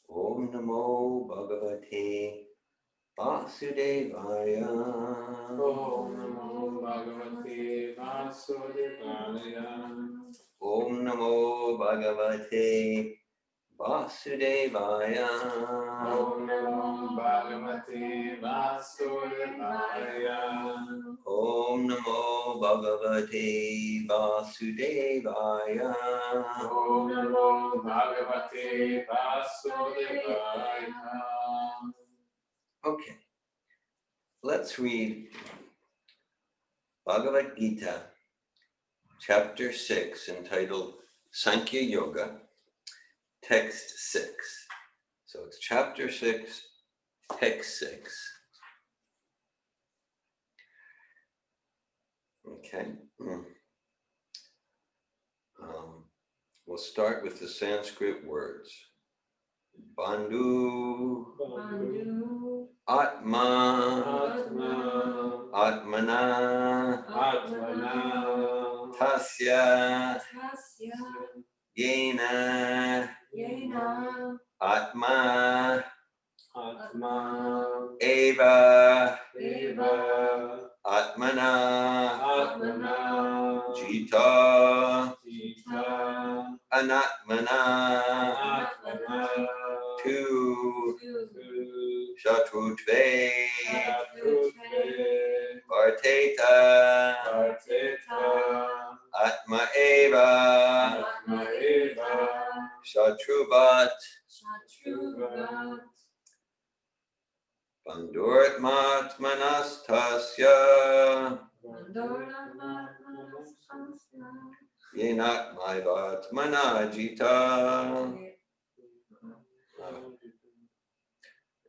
Om Namo Bhagavate Vasudevaya. Om Namo Bhagavate Vasudevaya. Om Namo Bhagavate Vasudevaya. Om Namo Bhagavate Vasudevaya. Om Namo Bhagavate Vasudevaya. Om Namo Bhagavate Vasudevaya. Okay, let's read Bhagavad Gita, chapter 6, entitled Sankhya Yoga, text 6. So it's chapter 6, text 6. Okay. We'll start with the Sanskrit words. Bandhu, Bandhu, Atma, Atma, Atmana, Atmana, Tasya, Tasya, Yena, Yena, Atma, Atma, Eva, Eva, Atmana, Atmana, Jita, Jita, Anatmana, Atmana, Tu, Tu, Shatrutve, Shatrutve, Varteta, Varteta, Atma Eva, Atma Eva, Shatruvat, Shatruvat, Bandurtmatmanastasya, Mandoramamasasya, Yenatmaivatmana Jita.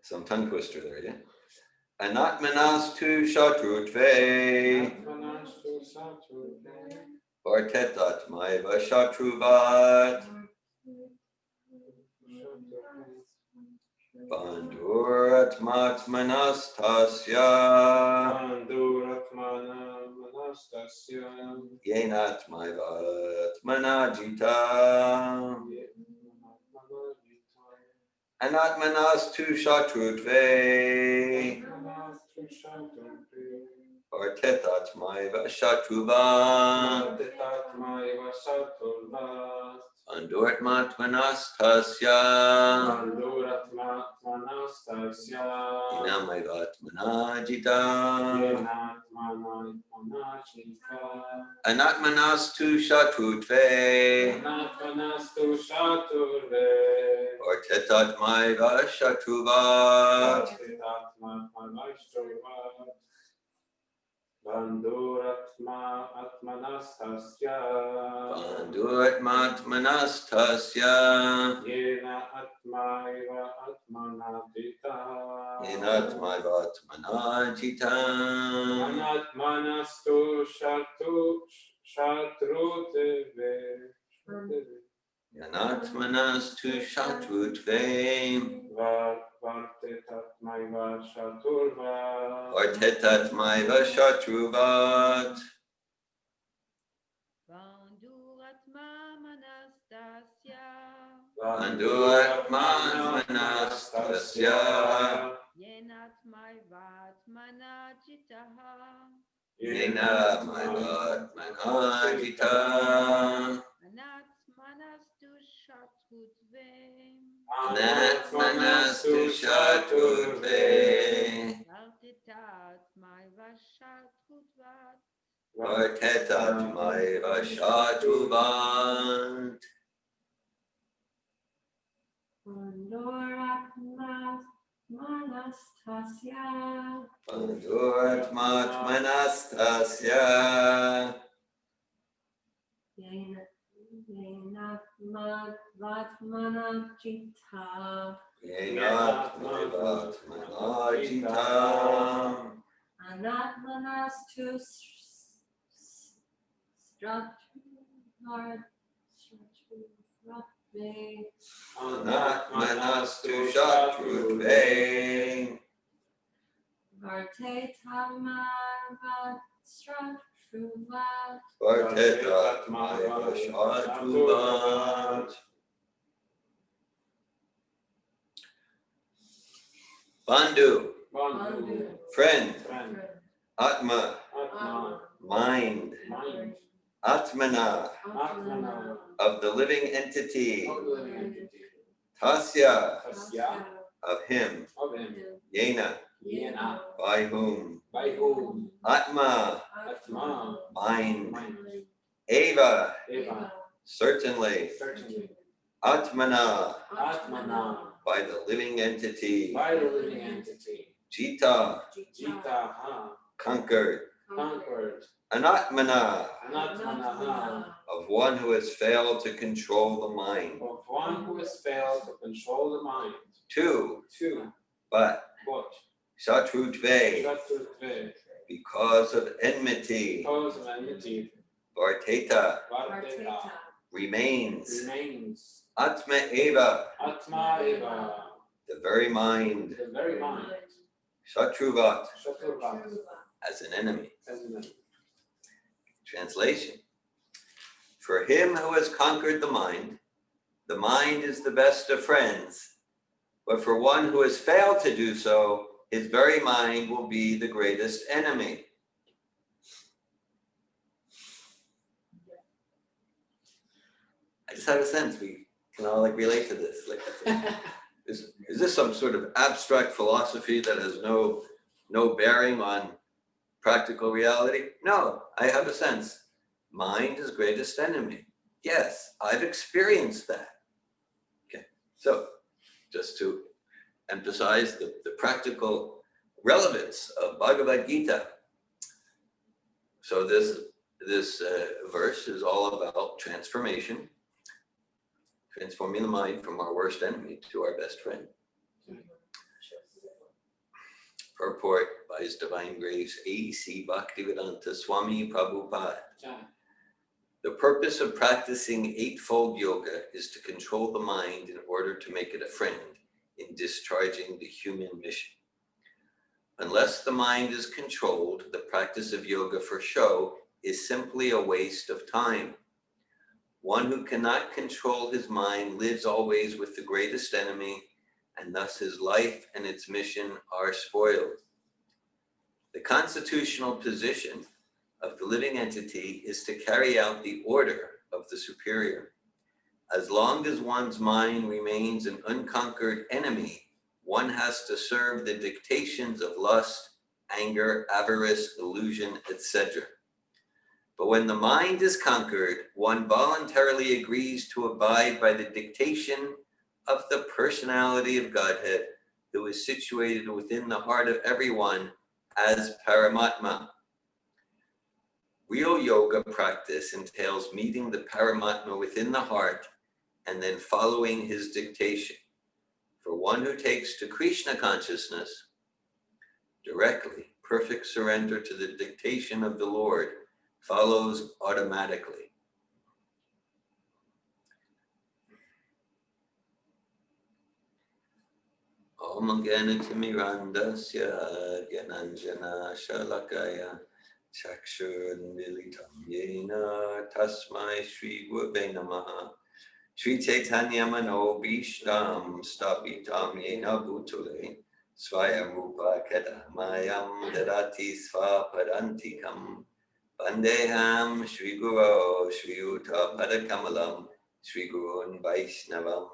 Some tongue twister there, yeah? Anatmanastu Shatrutve, Atmanastu Shatrutve, Vartetatmaiva Shatruvat, Banduratmatmanastasya, Banduratmana Manastasya, Yenatmaivatmana Jita. Anatmanastu Shatrutve, Atmanastu Shatrutve, Vartetatmaiva Shatruvat, Vartetatmaiva Shatrutvat, Banduratmatmanastasya, Banduratmanastasya, Yenamaivatmana Jita. Yenatmanachita, Anatmanastu Shatrutve, Anatmanastu Shatrutve, Vartetatmaiva Shatruvat, Vartetatmaiva Banduratma Atmanastasya, Banduratmatmanastasya, Yena Atmaiva Atmanatita, Yenatmaivatmana Jita. Anatmanastu Shatrutve, Yanatmanastu Shatrutve, Vartetatmaiva Shaturva, Vartetatmaiva Shatruvat, Banduratma Manastasya, Banduratmanastasya, Yenatmaivatmana Jitaha, Yenatmaivatmana Jita. Anatmanastu Shatrutve, Anatmanastu Shatrutve, Vartitatmaiva Shatrutvat, Vartetatmaiva Shatruvat, Manastasya, Banduratmatmanastasya, Yenatmatmana Jita, Yenatmaivatmana Jita. Anatmanastu Stratve, Anatmanastu Shatrutve, Vartetamavat Stratruvat, Vartetatmaiva Shatruvat, Bandhu, Bandhu, friend, friend, Atma, Atma, mind, mind, Atmana, Atmana, of the living entity, of the living entity, Tasya Tasya, of him, of him, Yena Yena, by whom, by whom, Atma Atma, mind, mind, Eva Eva, certainly, certainly, Atmana Atmana, by the living entity, by the living entity, Jita Jitaha, conquered, conquered, Anatmana Anatmanaha, of one who has failed to control the mind. of one who has failed to control the mind. 2. Two, But but Shatrutve Shatrutve, because of enmity, cause of enmity, Varteta Varteta, remains, remains, Atma Eva Atma Eva, the very mind, the very mind, Shatruvat Shatruvat, as an enemy. as an enemy. Translation. For him who has conquered the mind is the best of friends. But for one who has failed to do so, his very mind will be the greatest enemy. I just have a sense we can all relate to this. Is this some sort of abstract philosophy that has no bearing on practical reality? No, I have a sense. Mind is greatest enemy. Yes, I've experienced that. Okay, so just to emphasize the practical relevance of Bhagavad Gita. So this verse is all about transformation, transforming the mind from our worst enemy to our best friend. Purport by His Divine Grace A.C. Bhaktivedanta Swami Prabhupada. The purpose of practicing Eightfold Yoga is to control the mind in order to make it a friend in discharging the human mission. Unless the mind is controlled, the practice of yoga for show is simply a waste of time. One who cannot control his mind lives always with the greatest enemy, and thus his life and its mission are spoiled. The constitutional position of the living entity is to carry out the order of the superior. As long as one's mind remains an unconquered enemy, one has to serve the dictations of lust, anger, avarice, illusion, etc. But when the mind is conquered, one voluntarily agrees to abide by the dictation of the personality of Godhead, who is situated within the heart of everyone as Paramatma. Real yoga practice entails meeting the Paramatma within the heart and then following his dictation. For one who takes to Krishna consciousness directly, perfect surrender to the dictation of the Lord follows automatically. Om Gyanatimirandasya Gyananjana Shalakaya Chakshurunmilitam Yena Tasmai Shri Gurave Namaha Shri Chaitanya Mano Bhishtam Stapitam Yena Bhutale Swayam Rupa Kadamayam Dadati Svapadantikam Vandeham Shri Guru Shri Uta Padakamalam Shri Gurun Vaishnavam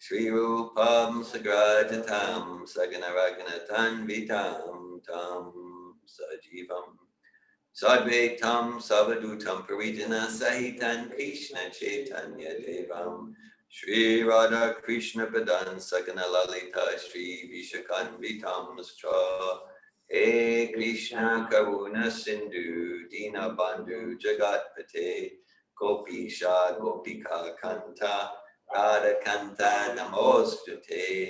Shri Rupam Sagrajatam Saganaraganatam Vitam Tam Sajivam Sadvaitam Savadutam Parijana Sahitan Krishna Chaitanya Devam Shri Radha Krishna Padan Sakana Lalita Shri Vishakan Vitam Stra He Krishna Karuna Sindhu Dina Bandhu Jagatpate Gopisha Gopika Kanta Radha Kanta Namostute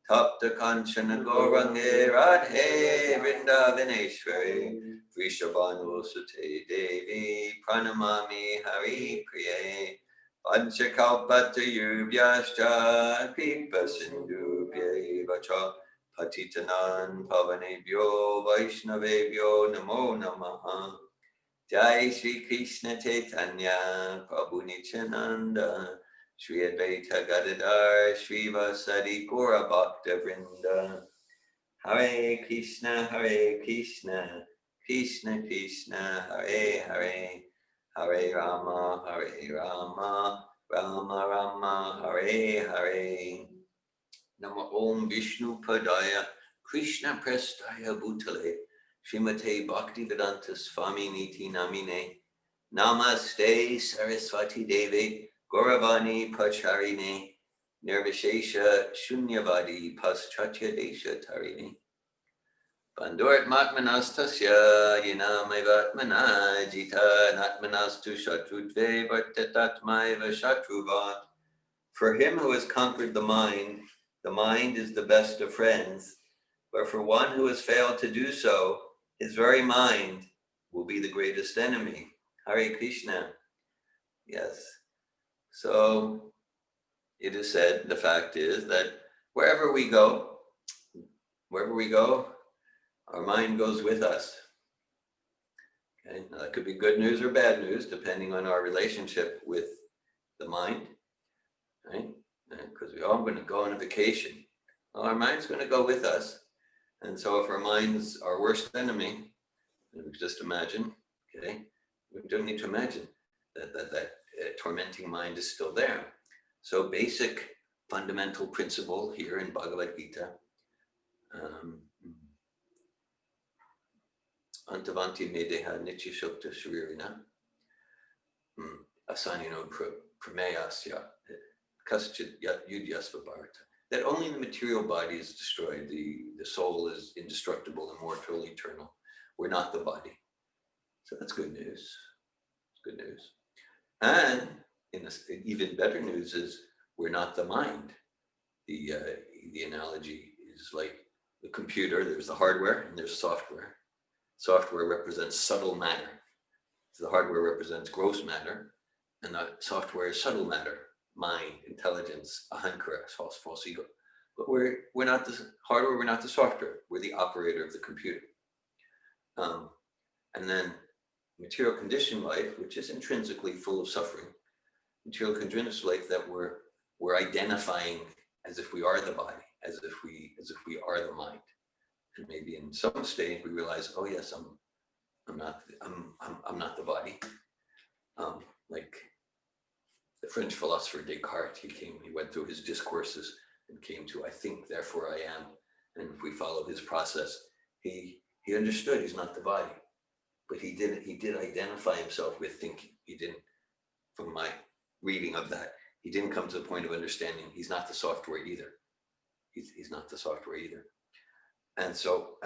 Tapta Kanchana Gourange Radhe Vrindavaneshwari Vrishabhanu Sute Devi Pranamami Hari Priye Panchakalpata Yubhyascha Kripa Sindhu Vacha Patitanan Pavanebhyo Vaishnavebhyo Namo Namaha Jai Shri Krishna Chaitanya Prabhu Nityananda Shri Advaita Gadadhar Srivasadi Gaura Bhakta Vrinda. Hare Krishna, Krishna Krishna, Hare Hare, Hare Rama, Rama Rama, Hare Hare. Nama Om Vishnu Padaya Krishna Prestaya Bhutale Srimate Bhaktivedanta Swami Niti Namine Namaste Saraswati Devi Gauravani Pacharine Nirvishesha Shunyavadi Paschatya Desha Tarini Pandurat Matmanastasya Yinamaivatmana Jita Natmanastu Shatrutve Vartatatmaiva Shatruvat. For him who has conquered the mind is the best of friends. But for one who has failed to do so, his very mind will be the greatest enemy. Hare Krishna. Yes. So it is said, the fact is that wherever we go, our mind goes with us. Okay? Now, that could be good news or bad news, depending on our relationship with the mind, right? Because we all going to go on a vacation. Well, our mind's going to go with us. And so if our mind's our worst enemy, we just imagine, okay? We don't need to imagine that tormenting mind is still there. So basic fundamental principle here in Bhagavad Gita, Antavanti medeha nityashukta sharirina asanino prameyasya kaschit yudyasva bharata. That only the material body is destroyed. The soul is indestructible, immortal, eternal. We're not the body. So that's good news. It's good news. And even better news is we're not the mind. The analogy is like the computer. There's the hardware and there's software. Software represents subtle matter. So the hardware represents gross matter, and the software is subtle matter. Mind, intelligence, ahankara, false ego. But we're not the hardware, we're not the software. We're the operator of the computer. And then material conditioned life, which is intrinsically full of suffering. Material conditioned life that we're identifying as if we are the body, as if we are the mind. And maybe in some stage we realize, oh yes, I'm not the body. Like the French philosopher Descartes, he went through his discourses and came to, I think, therefore I am. And if we follow his process, he understood he's not the body, but he did identify himself with thinking. He didn't, from my reading of that, he didn't come to the point of understanding he's not the software either. He's not the software either. And so,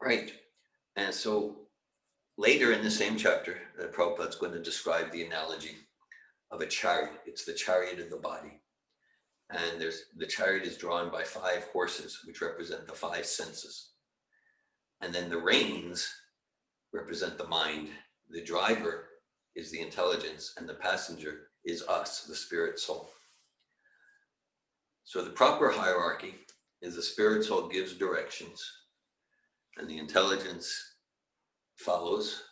right. And so later in the same chapter, Prabhupada's going to describe the analogy of a chariot. It's the chariot of the body. And the chariot is drawn by 5 horses, which represent the 5 senses. And then the reins represent the mind. The driver is the intelligence, and the passenger is us, the spirit soul. So the proper hierarchy is the spirit soul gives directions, and the intelligence follows,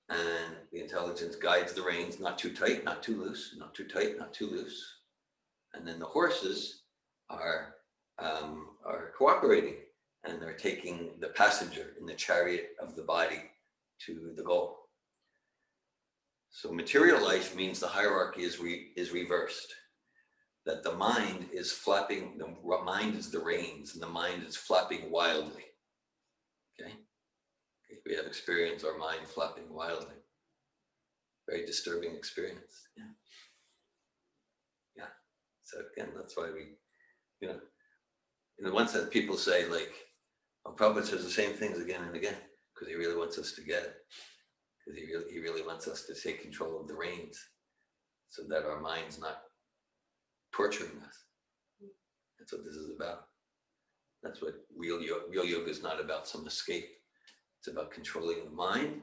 and the intelligence guides the reins, not too tight, not too loose, not too tight, not too loose. And then the horses are cooperating, and they're taking the passenger in the chariot of the body to the goal. So material life means the hierarchy is reversed. That the mind is flapping, the mind is the reins, and the mind is flapping wildly. Okay? We have experienced our mind flapping wildly. Very disturbing experience. Yeah. Yeah. So again, that's why we, in one sense, people say like, oh, Prabhupada says the same things again and again, because he really wants us to get it. Because he really wants us to take control of the reins, so that our mind's not torturing us. That's what this is about. That's what real yoga is not about some escape. It's about controlling the mind.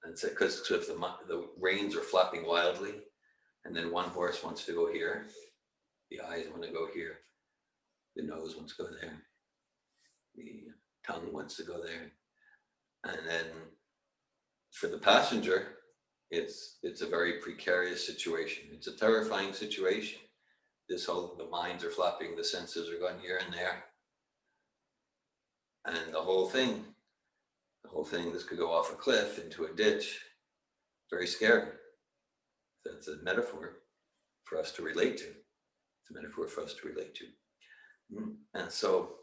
And so, because if the reins are flapping wildly, and then one horse wants to go here, the eyes want to go here, the nose wants to go there, the tongue wants to go there, and then for the passenger, it's a very precarious situation. It's a terrifying situation. The minds are flapping, the senses are going here and there. And the whole thing, this could go off a cliff into a ditch. Very scary. That's a metaphor for us to relate to. It's a metaphor for us to relate to. And so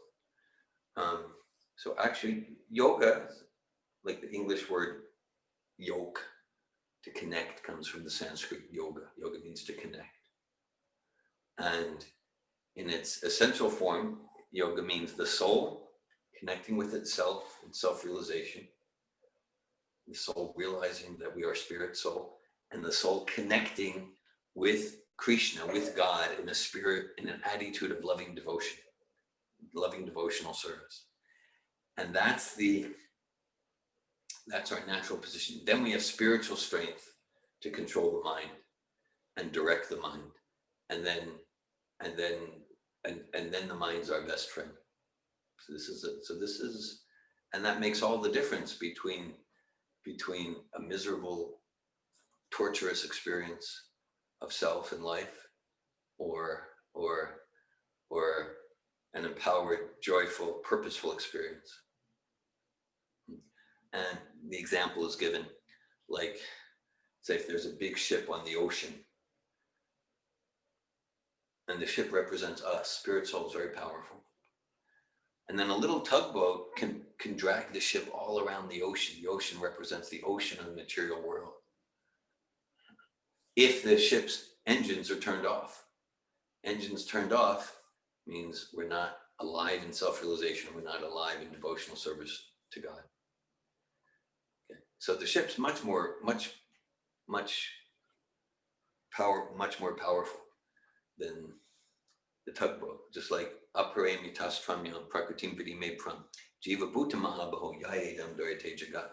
actually yoga, like the English word yoke, to connect, comes from the Sanskrit yoga. Yoga means to connect. And in its essential form, yoga means the soul connecting with itself in self-realization, the soul realizing that we are spirit soul, and the soul connecting with Krishna, with God, in a spirit, in an attitude of loving devotion, loving devotional service. And that's our natural position. Then we have spiritual strength to control the mind and direct the mind. And then the mind's our best friend. So this is, and that makes all the difference between a miserable, torturous experience of self and life, or an empowered, joyful, purposeful experience. And the example is given, like, say if there's a big ship on the ocean, and the ship represents us, spirit soul is very powerful. And then a little tugboat can drag the ship all around the ocean. The ocean represents the ocean of the material world. If the ship's engines are turned off. Engines turned off means we're not alive in self-realization, we're not alive in devotional service to God. Okay. So the ship's much more powerful than the tugboat. Just like aparemi tastramyam prakratim vidime pram jiva bhuta mahabaho yayedam doyate jagat.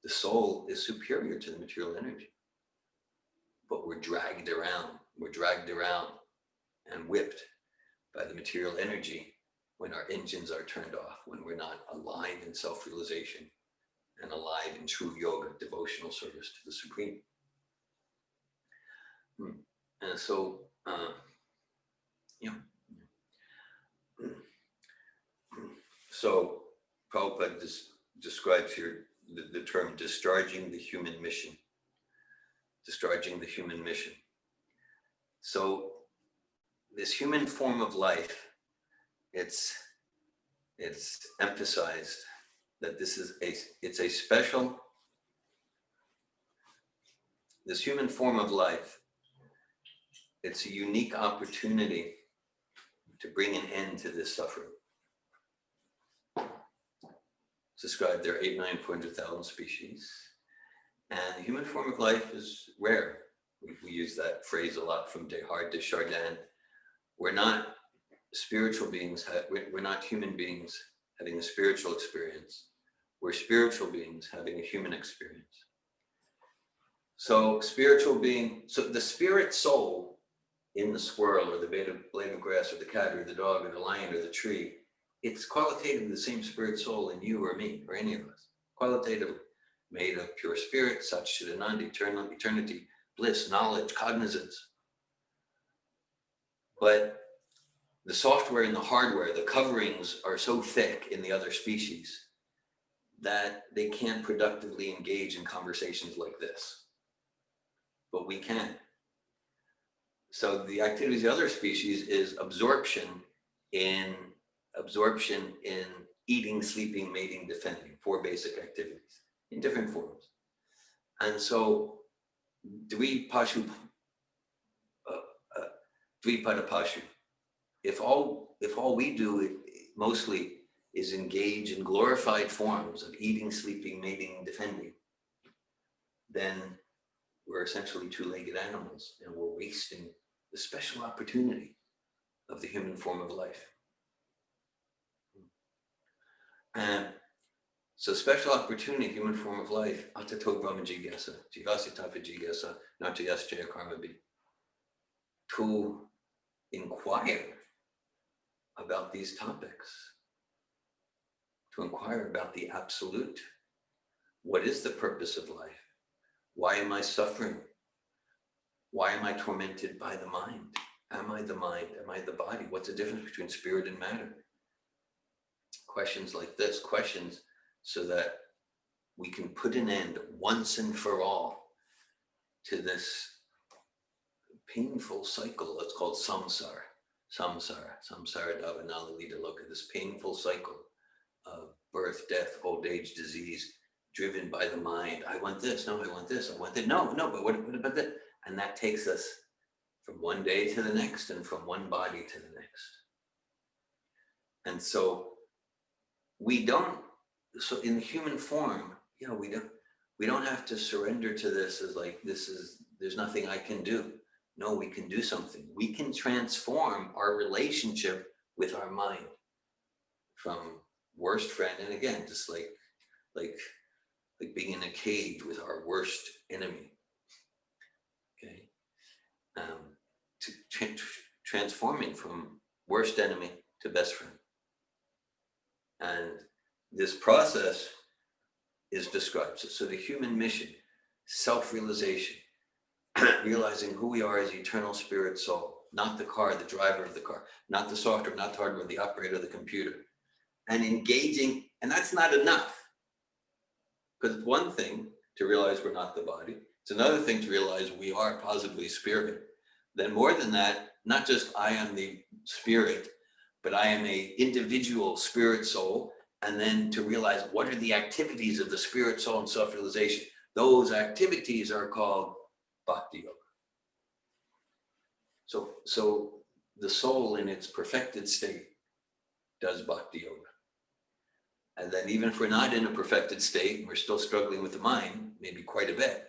The soul is superior to the material energy, but we're dragged around and whipped by the material energy when our engines are turned off, when we're not alive in self-realization and alive in true yoga, devotional service to the Supreme. And so, so Prabhupada describes here the term discharging the human mission. Discharging the human mission. So this human form of life, it's emphasized that it's a special, this human form of life, it's a unique opportunity to bring an end to this suffering. It's described there are 8,400,000 species, and the human form of life is rare. We use that phrase a lot from Descartes to Chardin. We're not spiritual beings, we're not human beings having a spiritual experience. We're spiritual beings having a human experience. So the spirit soul in the squirrel or the blade of grass or the cat or the dog or the lion or the tree, it's qualitatively the same spirit soul in you or me or any of us. Qualitatively made of pure spirit, Satchidananda, eternity, bliss, knowledge, cognizance. But the software and the hardware, the coverings are so thick in the other species that they can't productively engage in conversations like this. But we can. So the activities of the other species is absorption in eating, sleeping, mating, defending, 4 basic activities in different forms. And so Dvipashu, Dvipada Pashu, if all we do mostly is engage in glorified forms of eating, sleeping, mating, defending, then we're essentially 2-legged animals, and we're wasting the special opportunity of the human form of life. And so special opportunity, human form of life, atato brahma jigyasa, jivasitapa jigyasa, natayas jaya karma bhi, to inquire about these topics, to inquire about the absolute. What is the purpose of life? Why am I suffering? Why am I tormented by the mind? Am I the mind? Am I the body? What's the difference between spirit and matter? Questions like this, questions so that we can put an end once and for all to this painful cycle that's called samsara. Samsara Davanala Lita Loka, this painful cycle of birth, death, old age, disease, driven by the mind. I want this, no, I want this, I want that. No, but what about that? And that takes us from one day to the next and from one body to the next. And so in the human form, we don't have to surrender to this as like, there's nothing I can do. No, we can do something. We can transform our relationship with our mind from worst friend, and again, just like being in a cage with our worst enemy. Okay, to transforming from worst enemy to best friend, and this process is described. So the human mission, self-realization, realizing who we are as eternal spirit soul, not the car, the driver of the car, not the software, not the hardware, the operator of the computer, and engaging. And that's not enough, because it's one thing to realize we're not the body. It's another thing to realize we are positively spirit. Then more than that, not just I am the spirit, but I am a individual spirit soul. And then to realize what are the activities of the spirit soul and self-realization. Those activities are called bhakti yoga. So the soul in its perfected state does bhakti yoga. And then even if we're not in a perfected state, and we're still struggling with the mind, maybe quite a bit,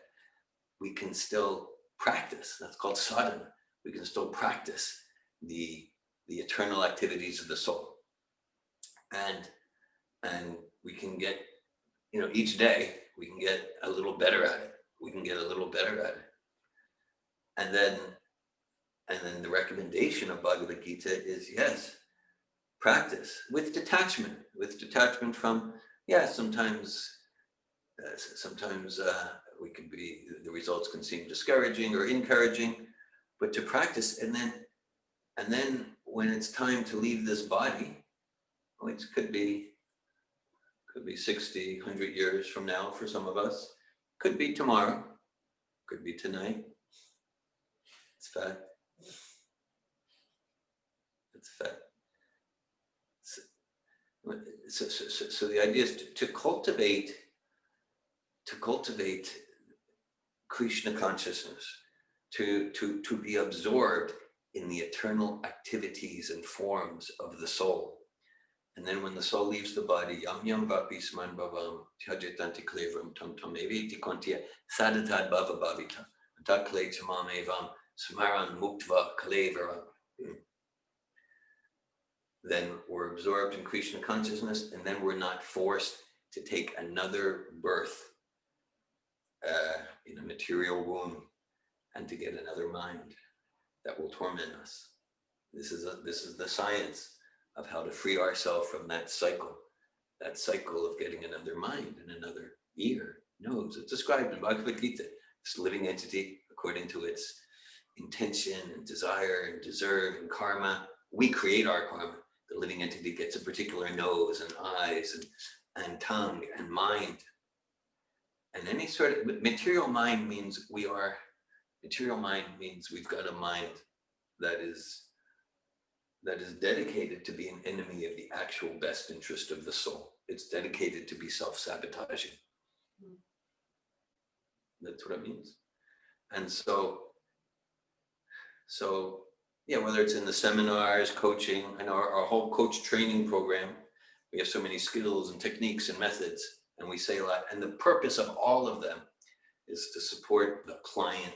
we can still practice. That's called sadhana. We can still practice the eternal activities of the soul. And we can get, each day we can get a little better at it. We can get a little better at it. And then the recommendation of Bhagavad Gita is, yes, practice with detachment from, sometimes we can be, the results can seem discouraging or encouraging, but to practice, and then when it's time to leave this body, which could be 60, 100 years from now for some of us, could be tomorrow, could be tonight. It's fact. It's fact. So the idea is to cultivate Krishna consciousness, to be absorbed in the eternal activities and forms of the soul. And then when the soul leaves the body, yam yam vapi sman bhavam tyajetanti klevam tam tam eviti kontya sadatad bhava bhavita antakle chamam evam smaran muktva kalevaram. Then we're absorbed in Krishna consciousness, and then we're not forced to take another birth in a material womb and to get another mind that will torment us. This is the science of how to free ourselves from that cycle of getting another mind and another ear, nose. It's described in Bhagavad Gita, this living entity according to its intention and desire and deserve and karma. We create our karma. The living entity gets a particular nose and eyes and tongue and mind. And any sort of material mind means we've got a mind that is dedicated to be an enemy of the actual best interest of the soul. It's dedicated to be self-sabotaging. That's what it means. And so whether it's in the seminars, coaching, and our whole coach training program, we have so many skills and techniques and methods, and we say a lot. And the purpose of all of them is to support the client,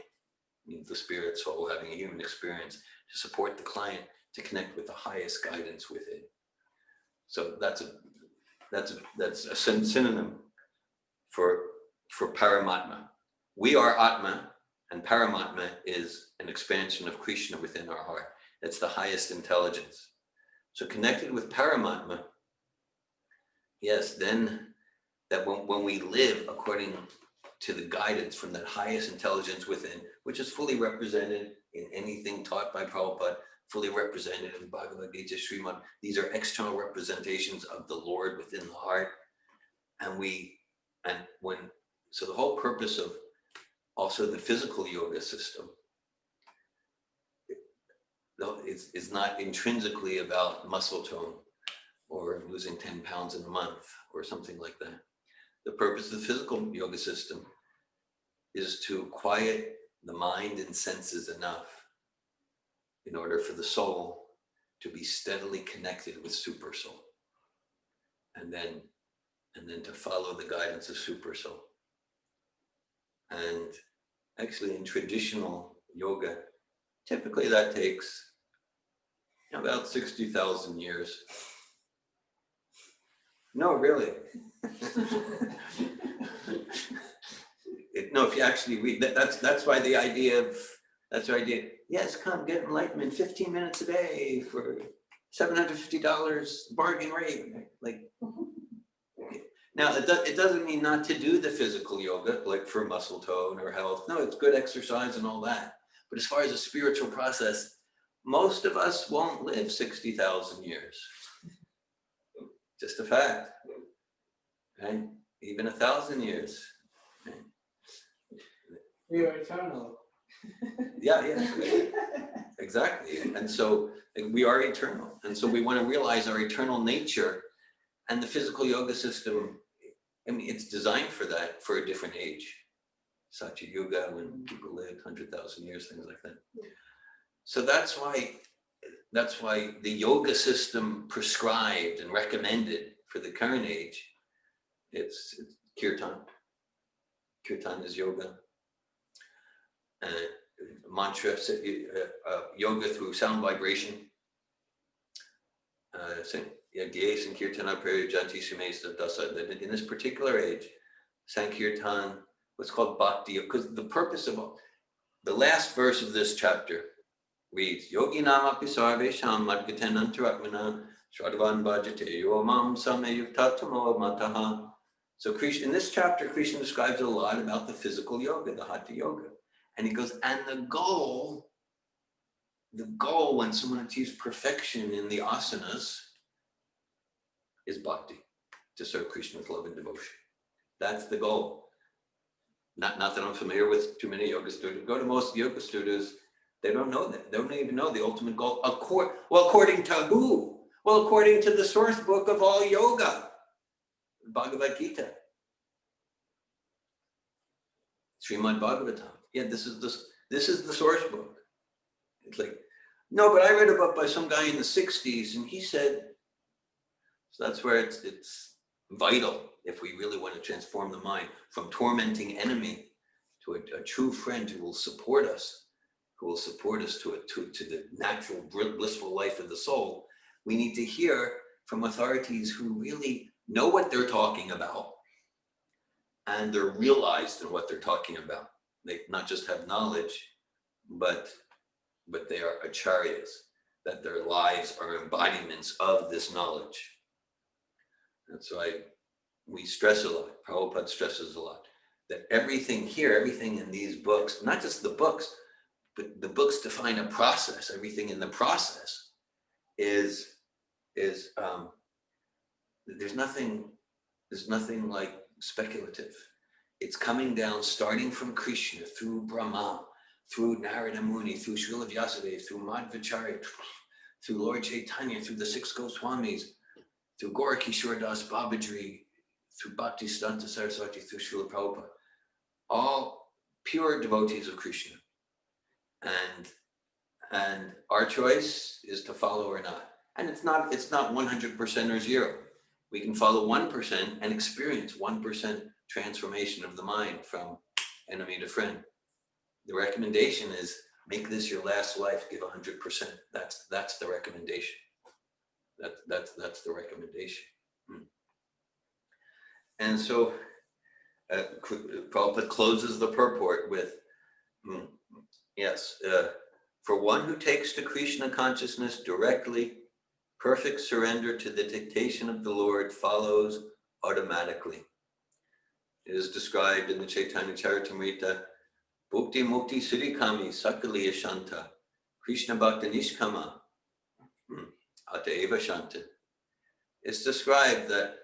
the spirit soul having a human experience, to support the client to connect with the highest guidance within. So that's a synonym for Paramatma. We are Atma, and Paramatma is an expansion of Krishna within our heart. It's the highest intelligence. So connected with Paramatma, yes, then that when we live according to the guidance from that highest intelligence within, which is fully represented in anything taught by Prabhupada, fully represented in Bhagavad Gita, Srimad. These are external representations of the Lord within the heart. So the whole purpose of also the physical yoga system is not intrinsically about muscle tone or losing 10 pounds in a month or something like that. The purpose of the physical yoga system is to quiet the mind and senses enough in order for the soul to be steadily connected with Super Soul, and then to follow the guidance of Super Soul. And actually in traditional yoga, typically that takes about 60,000 years. No, really. No, if you actually read that's why the idea, yes, come get enlightenment 15 minutes a day for $750 bargain rate. Like, now it doesn't mean not to do the physical yoga, like for muscle tone or health. No, it's good exercise and all that. But as far as a spiritual process, most of us won't live 60,000 years. Just a fact. Right? Even 1,000 years. Right? We are eternal. Yeah, exactly. And so we are eternal. And so we want to realize our eternal nature, and the physical yoga system, I mean, it's designed for that, for a different age. Satya Yuga, when people lived 100,000 years, things like that. So that's why the yoga system prescribed and recommended for the current age, it's kirtan. Kirtan is yoga. Mantra, yoga through sound vibration. In this particular age, Sankirtan, what's called bhakti, because the purpose of the last verse of this chapter reads, Yogi nama pisarvesham madgaten antaratmana shradvan bhajate yo mam sameyuktatamo mataha. So Krishna, in this chapter, Krishna describes a lot about the physical yoga, the hatha yoga. And he goes, and the goal when someone achieves perfection in the asanas is bhakti, to serve Krishna with love and devotion. That's the goal. Not that I'm familiar with too many yoga studios. Go to most yoga studios, they don't know that. They don't even know the ultimate goal. According to who? Well, according to the source book of all yoga, Bhagavad Gita. Srimad Bhagavatam. Yeah, this is the source book. It's like, no, but I read a book by some guy in the 60s and he said, so that's where it's vital, if we really want to transform the mind from tormenting enemy to a true friend who will support us to the natural blissful life of the soul. We need to hear from authorities who really know what they're talking about, and they're realized in what they're talking about. They not just have knowledge, but they are acharyas, that their lives are embodiments of this knowledge. That's why we stress a lot, Prabhupada stresses a lot, that everything here, everything in these books, not just the books, but the books define a process. Everything in the process is there's nothing like speculative. It's coming down, starting from Krishna, through Brahma, through Narada Muni, through Srila Vyasadeva, through Madhvacharya, through Lord Chaitanya, through the six Goswamis, through Gorakishore Das Babaji, through Bhaktisiddhanta Saraswati, through Srila Prabhupada, all pure devotees of Krishna. And our choice is to follow or not. And it's not 100% or zero. We can follow 1% and experience 1% transformation of the mind from enemy to friend. The recommendation is make this your last life, give 100%. That's the recommendation. That's the recommendation. And so Prabhupada closes the purport with, for one who takes to Krishna consciousness directly, perfect surrender to the dictation of the Lord follows automatically. It is described in the Chaitanya Charitamrita, Bhukti Mukti Siddhikami Sakaliya Shanta, Krishna Bhakta Nishkama, Ataeva Shanta. It's described that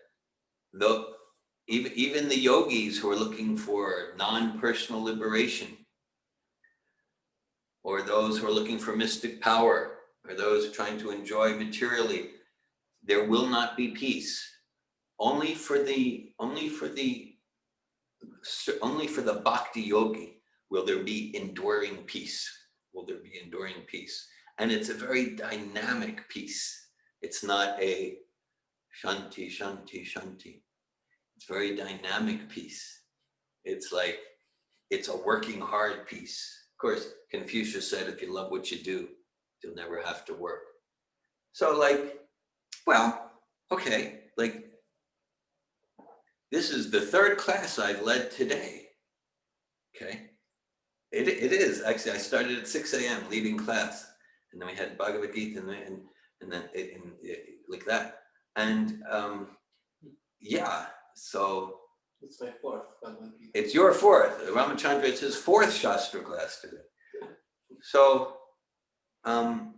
even the yogis who are looking for non-personal liberation, or those who are looking for mystic power, or those trying to enjoy materially, there will not be peace. Only for the bhakti yogi will there be enduring peace. Will there be enduring peace? And it's a very dynamic peace. It's not a shanti, shanti, shanti. It's very dynamic peace. It's like, it's a working hard peace. Of course, Confucius said, if you love what you do, you'll never have to work. So like, well, okay, like, this is the third class I've led today, okay? It is, actually, I started at 6 a.m. leading class, and then we had Bhagavad Gita, and then like that. And yeah, so. It's my fourth Bhagavad Gita. It's your fourth. Ramachandra, it's his fourth Shastra class today. So, so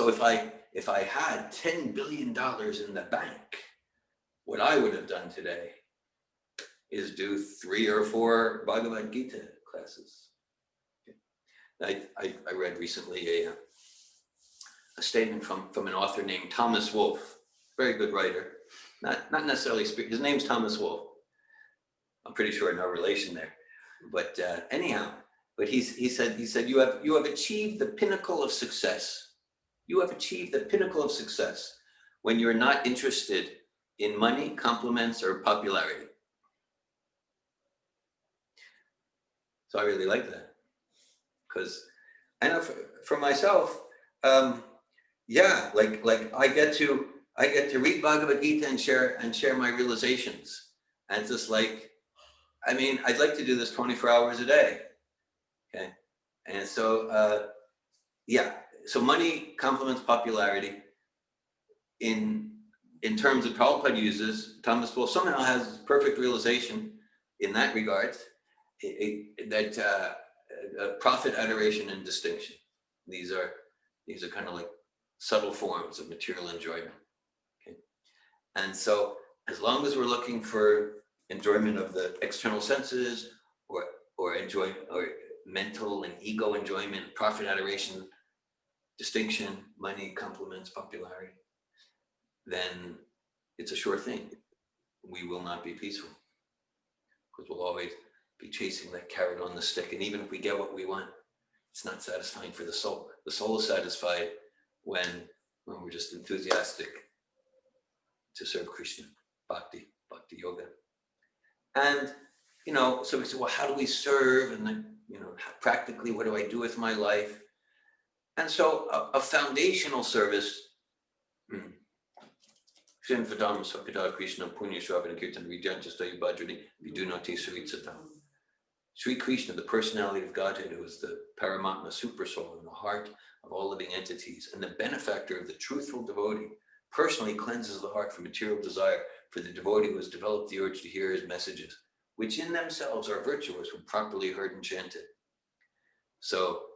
if I had $10 billion in the bank, what I would have done today is do 3 or 4 Bhagavad Gita classes. I read recently a statement from an author named Thomas Wolfe, very good writer. Not necessarily, his name's Thomas Wolfe. I'm pretty sure no relation there, but anyhow. But he said you have achieved the pinnacle of success. You have achieved the pinnacle of success when you're not interested in money, compliments, or popularity. So I really like that, because I know for myself, yeah, like I get to read Bhagavad Gita and share my realizations, and it's just like, I mean, I'd like to do this 24 hours a day, okay? And so, yeah, so money, compliments, popularity, in terms of Prabhupada uses, Thomas Wolfe somehow has perfect realization in that regard, that profit, adoration, and distinction. These are kind of like subtle forms of material enjoyment. Okay, and so as long as we're looking for enjoyment of the external senses, or enjoy, or mental and ego enjoyment, profit, adoration, distinction, money, compliments, popularity, then it's a sure thing. We will not be peaceful, because we'll always be chasing that carrot on the stick. And even if we get what we want, it's not satisfying for the soul. The soul is satisfied when we're just enthusiastic to serve Krishna, bhakti yoga. And, so we say, well, how do we serve? And then, practically, what do I do with my life? And so a foundational service, Sri Krishna, the personality of Godhead, who is the Paramatma super soul in the heart of all living entities, and the benefactor of the truthful devotee, personally cleanses the heart from material desire for the devotee who has developed the urge to hear his messages, which in themselves are virtuous when properly heard and chanted. So,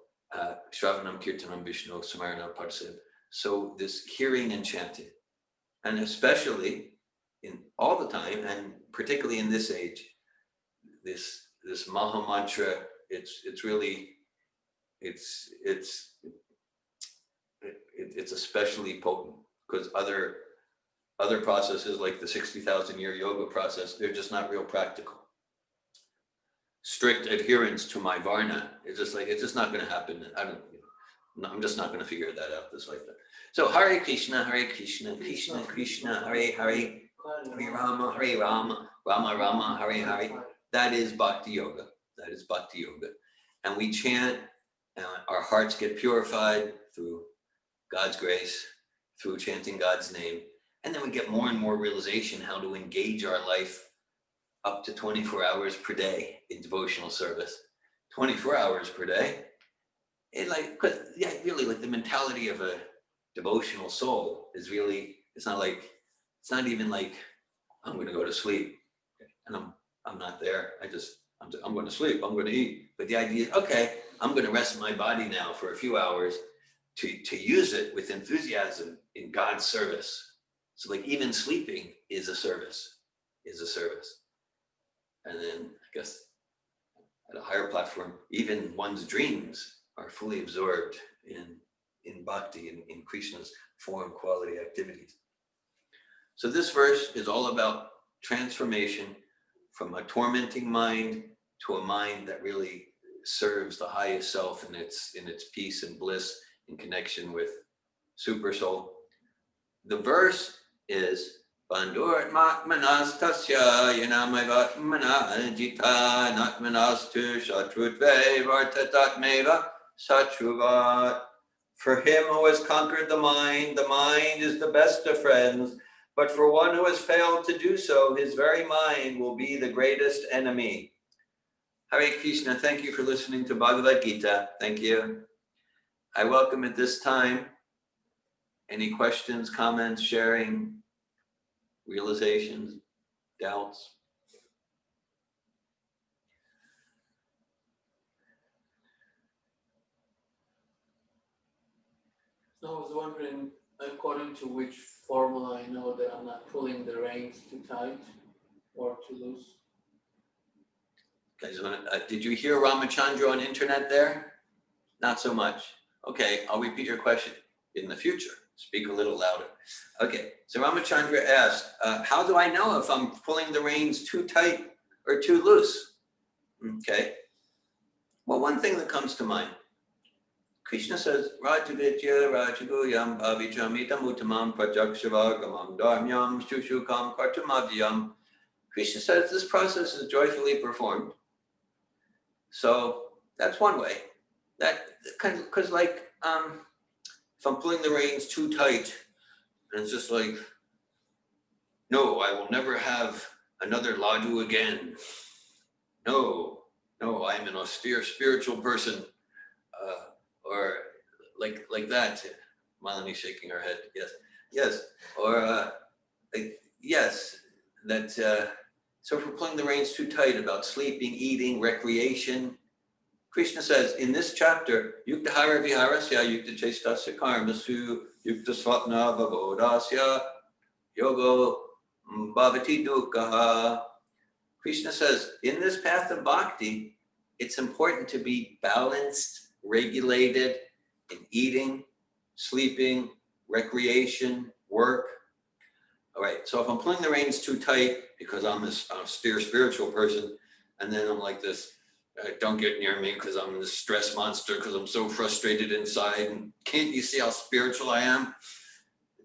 Shravanam Kirtanam Vishnu Samaranam Parsib. So this hearing and chanting, and especially in all the time, and particularly in this age, this Maha Mantra, it's especially potent, because other processes like the 60,000 year yoga process, they're just not real practical. Strict adherence to my varna, it's just not going to happen. I'm just not going to figure that out this lifetime. So Hare Krishna, Krishna Krishna, Hare Hare, Hare Rama, Rama Rama, Hare Hare. That is bhakti yoga. And we chant, and our hearts get purified through God's grace, through chanting God's name. And then we get more and more realization how to engage our life up to 24 hours per day in devotional service. 24 hours per day. Really, like the mentality of a devotional soul is really, it's not even like I'm going to go to sleep, and I'm not there. I'm going to sleep. I'm going to eat. But the idea is, okay, I'm going to rest my body now for a few hours to use it with enthusiasm in God's service. So like even sleeping is a service. And then I guess at a higher platform, even one's dreams are fully absorbed in bhakti, in Krishna's form, quality, activities. So this verse is all about transformation from a tormenting mind to a mind that really serves the highest self in its peace and bliss in connection with super soul. The verse is Bandur matmanas tasya yanamaivatmana jita natmanastu shatrutve vartatatmeva satruvat. For him who has conquered the mind is the best of friends. But for one who has failed to do so, his very mind will be the greatest enemy. Hare Krishna, thank you for listening to Bhagavad Gita. Thank you. I welcome at this time any questions, comments, sharing, realizations, doubts. I was wondering, according to which formula I know that I'm not pulling the reins too tight or too loose. Guys, did you hear Ramachandra on internet there? Not so much. Okay, I'll repeat your question in the future. Speak a little louder. Okay, so Ramachandra asked, how do I know if I'm pulling the reins too tight or too loose? Okay, well, one thing that comes to mind, Krishna says, Rajavidya Rajaguyam Avijamitam Uttamam Prajakshavagamam Dharmyam Shushukam Kartumavyam. Krishna says this process is joyfully performed. So that's one way. That because like if I'm pulling the reins too tight, and it's just like, no, I will never have another laddu again. No, I'm an austere spiritual person, or like that. Malini shaking her head. Yes, or yes, that. So if we're pulling the reins too tight about sleeping, eating, recreation, Krishna says in this chapter, Yuktahara viharasya yukta chestasya karmasu yukta swapna vabodasya yogo bhavati dukkha. Krishna says in this path of bhakti, it's important to be balanced, regulated in eating, sleeping, recreation, work. All right, so if I'm pulling the reins too tight because I'm this austere spiritual person, and then I'm like this, don't get near me because I'm this stress monster because I'm so frustrated inside, and can't you see how spiritual I am?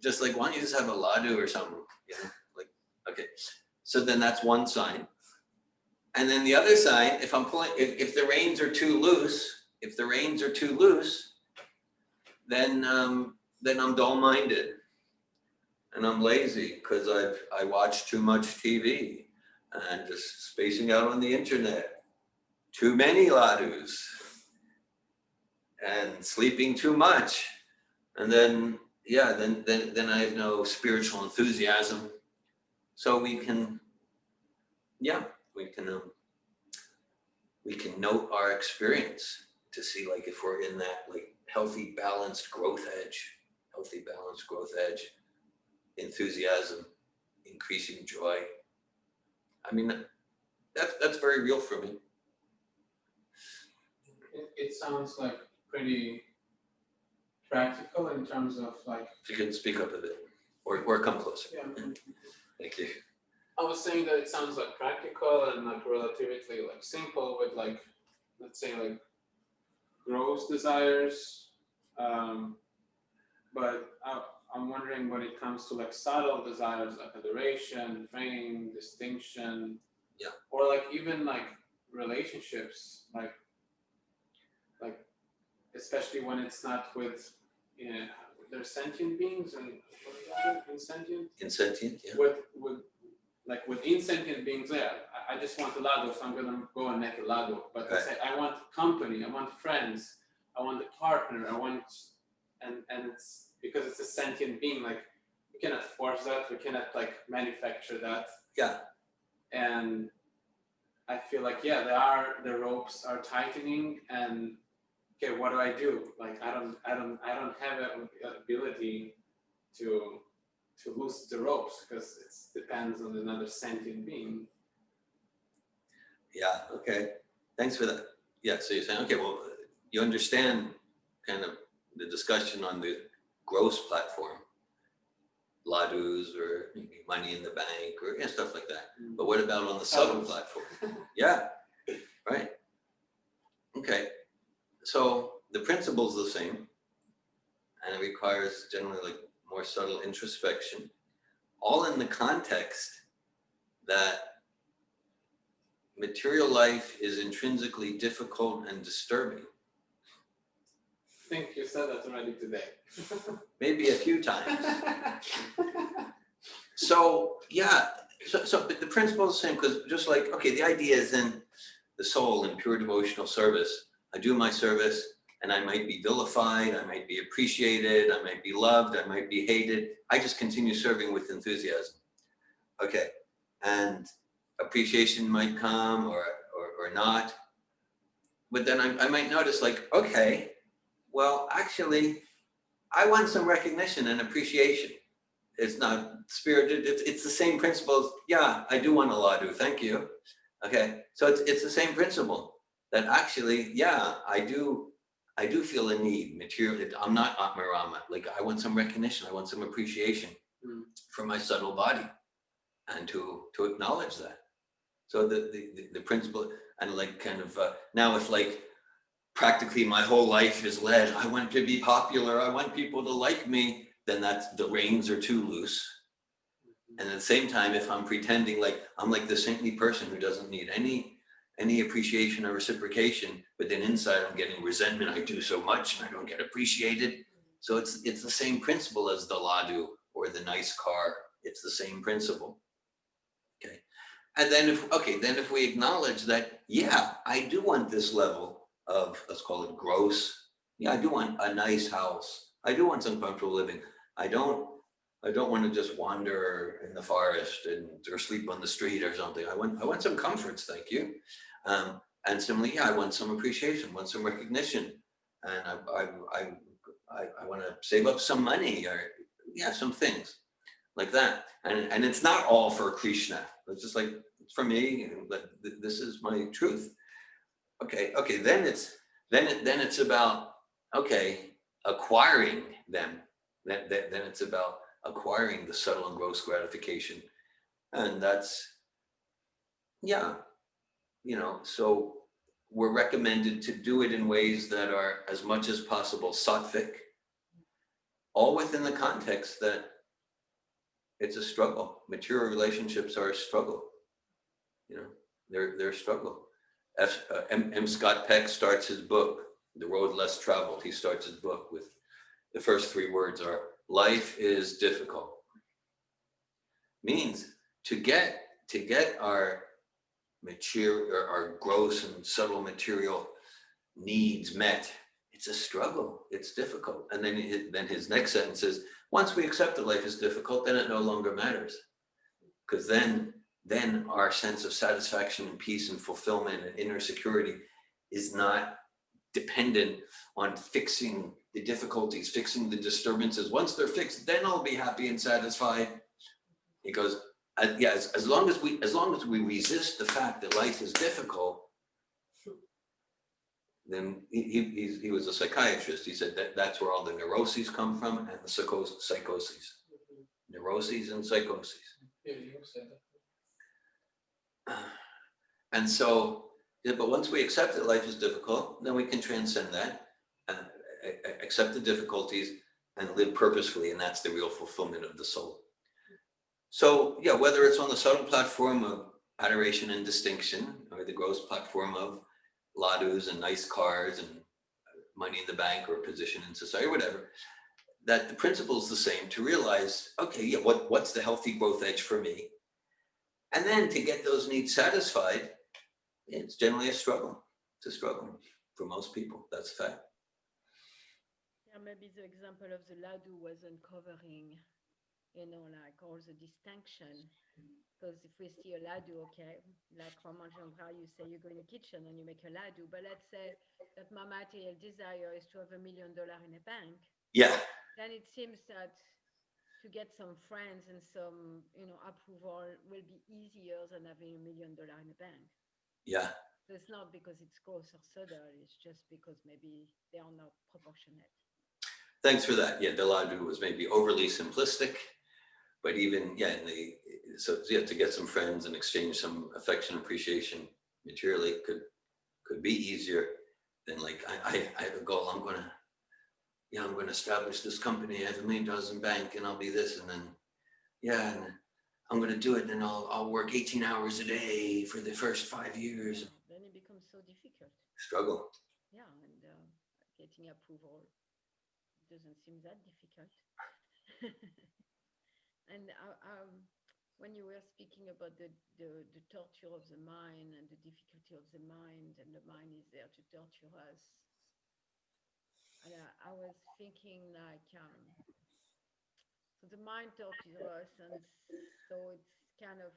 Just like, why don't you just have a laddu or something? Like, okay. So then that's one sign. And then the other sign, if I'm pulling, if the reins are too loose, then I'm dull-minded. And I'm lazy because I watch too much TV and just spacing out on the internet. Too many laddus and sleeping too much. And then I have no spiritual enthusiasm. So we can note our experience to see like if we're in that like healthy, balanced growth edge, enthusiasm, increasing joy. I mean, that's very real for me. It sounds like pretty practical in terms of like. If you can speak up a bit or come closer. Yeah. Thank you. I was saying that it sounds like practical and like relatively like simple with like, let's say like gross desires. But I'm wondering when it comes to like subtle desires like adoration, fame, distinction, or like even like relationships, like especially when it's not with, they're sentient beings and what is that? Insentient? Insentient, yeah. With insentient beings, yeah, I just want a laddu, so I'm gonna go and make a laddu. But let's say I want company, I want friends, I want a partner, and it's because it's a sentient being, like we cannot force that, we cannot like manufacture that. Yeah. And I feel like, yeah, the ropes are tightening, and okay, what do I do? Like, I don't have an ability to loose the ropes, because it depends on another sentient being. Yeah, okay. Thanks for that. Yeah, so you're saying, okay, well, you understand kind of the discussion on the gross platform, ladus or money in the bank or stuff like that. But what about on the subtle platform? Yeah, right. Okay, so the principle's the same, and it requires generally like more subtle introspection, all in the context that material life is intrinsically difficult and disturbing. I think you said that already today. Maybe a few times. So yeah, but the principle is the same, because just like, okay, the idea is in the soul in pure devotional service. I do my service and I might be vilified, I might be appreciated, I might be loved, I might be hated. I just continue serving with enthusiasm. Okay, and appreciation might come or not. But then I might notice like, okay, well, actually, I want some recognition and appreciation. It's not spirited, it's the same principles. Yeah, I do want a ladu, thank you. Okay, so it's the same principle that actually, yeah, I do feel a need, material. I'm not Atmarama. Like, I want some recognition, I want some appreciation for my subtle body, and to acknowledge that. So the principle, and like kind of now if like practically my whole life is led, I want to be popular, I want people to like me, then that's, the reins are too loose. And at the same time, if I'm pretending like I'm like the saintly person who doesn't need any appreciation or reciprocation, but then inside I'm getting resentment, I do so much and I don't get appreciated. So it's the same principle as the ladu or the nice car. It's the same principle. Okay. And then if we acknowledge that, yeah, I do want this level of, let's call it gross. Yeah, I do want a nice house. I do want some comfortable living. I don't want to just wander in the forest or sleep on the street or something. I want some comforts, thank you. And similarly, yeah, I want some appreciation, want some recognition, and I want to save up some money, or yeah, some things like that. And it's not all for Krishna. It's just like, it's for me, but this is my truth. Okay, then it's about, okay, acquiring them. Then it's about acquiring the subtle and gross gratification. And that's, yeah, so we're recommended to do it in ways that are as much as possible sattvic, all within the context that it's a struggle. Material relationships are a struggle. They're a struggle. M. Scott Peck starts his book, The Road Less Traveled. He starts his book with the first 3 words are, life is difficult. Means to get our material, or our gross and subtle material needs met, it's a struggle, it's difficult. And then his next sentence is, once we accept that life is difficult, then it no longer matters. Because then our sense of satisfaction and peace and fulfillment and inner security is not dependent on fixing the difficulties, fixing the disturbances. Once they're fixed, then I'll be happy and satisfied. He goes, yeah, as long as we resist the fact that life is difficult, then he was a psychiatrist. He said that's where all the neuroses come from, and the psychoses. Neuroses and psychoses. Yeah, you said that. And so, yeah, but once we accept that life is difficult, then we can transcend that, and accept the difficulties and live purposefully, and that's the real fulfillment of the soul. So yeah, whether it's on the subtle platform of adoration and distinction, or the gross platform of ladus and nice cars and money in the bank or position in society, or whatever, that the principle is the same, to realize, okay, yeah, what's the healthy growth edge for me? And then to get those needs satisfied, it's generally a struggle. It's a struggle for most people. That's a fact. Yeah, maybe the example of the ladu was uncovering like all the distinction. Because if we see a laddu, okay, like Roman Jean, you say you go in the kitchen and you make a laddu, but let's say that my material desire is to have $1 million in a bank, Yeah, then it seems that to get some friends and some, approval will be easier than having $1 million in a bank. yeah. So it's not because it's gross or subtle, it's just because maybe they are not proportionate. Thanks for that. Yeah, Deladu was maybe overly simplistic, but even so yeah, to get some friends and exchange some affection, appreciation materially could be easier than like I have a goal. I'm gonna establish this company. I have $1 million in bank, and I'll be this, and then and I'm gonna do it, and then I'll work 18 hours a day for the first 5 years. Yeah, then it becomes so difficult. Struggle. Yeah, and getting approval doesn't seem that difficult. And when you were speaking about the torture of the mind and the difficulty of the mind, and the mind is there to torture us, and I was thinking like, so the mind tortures us, and so it's kind of,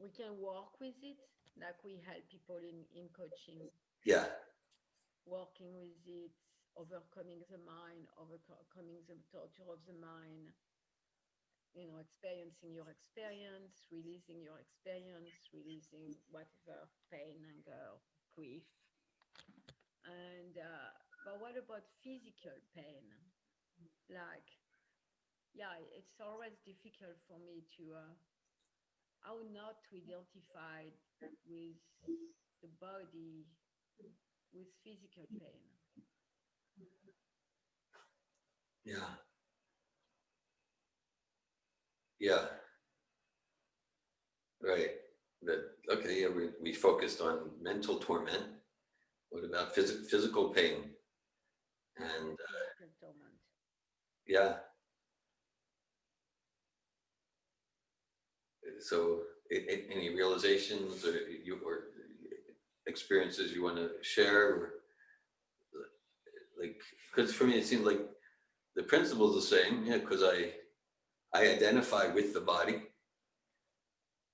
we can work with it, like we help people in coaching, Yeah, working with it, overcoming the mind, overcoming the torture of the mind, experiencing your experience, releasing your experience, releasing whatever pain, anger, grief. And but what about physical pain? Like, yeah, it's always difficult for me to how not to identify with the body with physical pain. yeah, yeah. Right. That okay. Yeah, we focused on mental torment. What about physical pain? And Physical torment. yeah, so any realizations or experiences you want to share, or like, because for me it seems like the principle is the same. Yeah, because I identify with the body,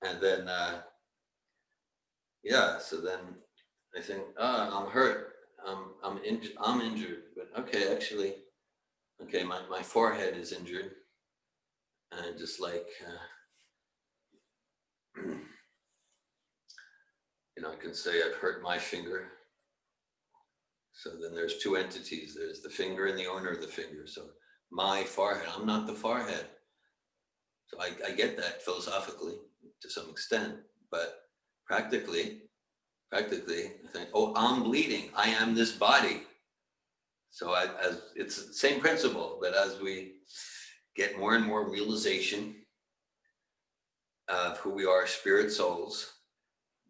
and then so then I think, I'm hurt, I'm injured, but okay, actually, okay, my forehead is injured, and just like I can say I've hurt my finger. So then there's two entities. There's the finger and the owner of the finger. So my forehead, I'm not the forehead. So I get that philosophically to some extent, but practically, I think, oh, I'm bleeding. I am this body. So as it's the same principle, but as we get more and more realization of who we are, spirit souls,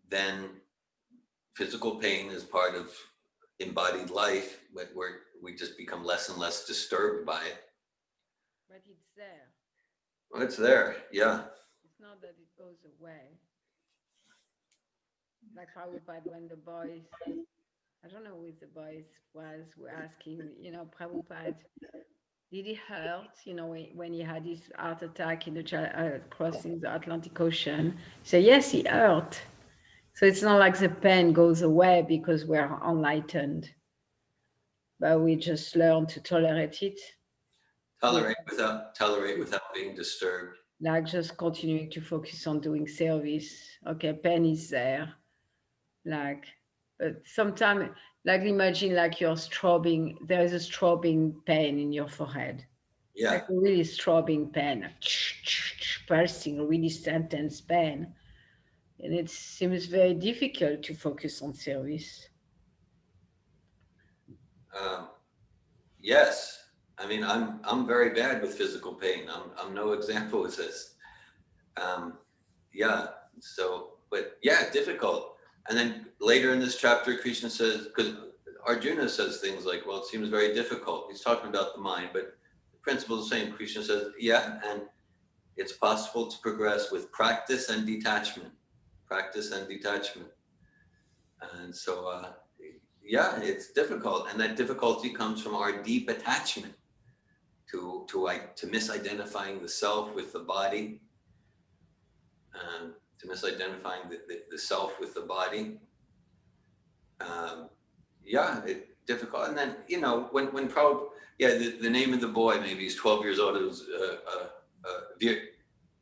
then physical pain is part of embodied life, but we just become less and less disturbed by it. But it's there. Well, it's there, yeah. It's not that it goes away. Like Prabhupada, when the boys, I don't know who the boys were asking, Prabhupada, did it hurt, when he had his heart attack crossing the Atlantic Ocean? He said, yes, it hurt. So it's not like the pain goes away because we're enlightened, but we just learn to tolerate it. Tolerate without being disturbed. Like just continuing to focus on doing service. Okay, pain is there. Like, but sometimes, like imagine like you're strobing, there is a strobing pain in your forehead. Yeah. Like a really strobing pain, like pulsing, a really intense pain. And it seems very difficult to focus on service. Yes. I mean, I'm very bad with physical pain. I'm no example of this. Yeah. So, but yeah, difficult. And then later in this chapter, Krishna says, because Arjuna says things like, well, it seems very difficult. He's talking about the mind, but the principle is the same. Krishna says, yeah, and it's possible to progress with practice and detachment. Practice and detachment. And so, yeah, it's difficult. And that difficulty comes from our deep attachment to misidentifying the self with the body, to misidentifying the self with the body. Yeah, difficult. And then, you know, when the name of the boy, maybe he's 12 years old, it was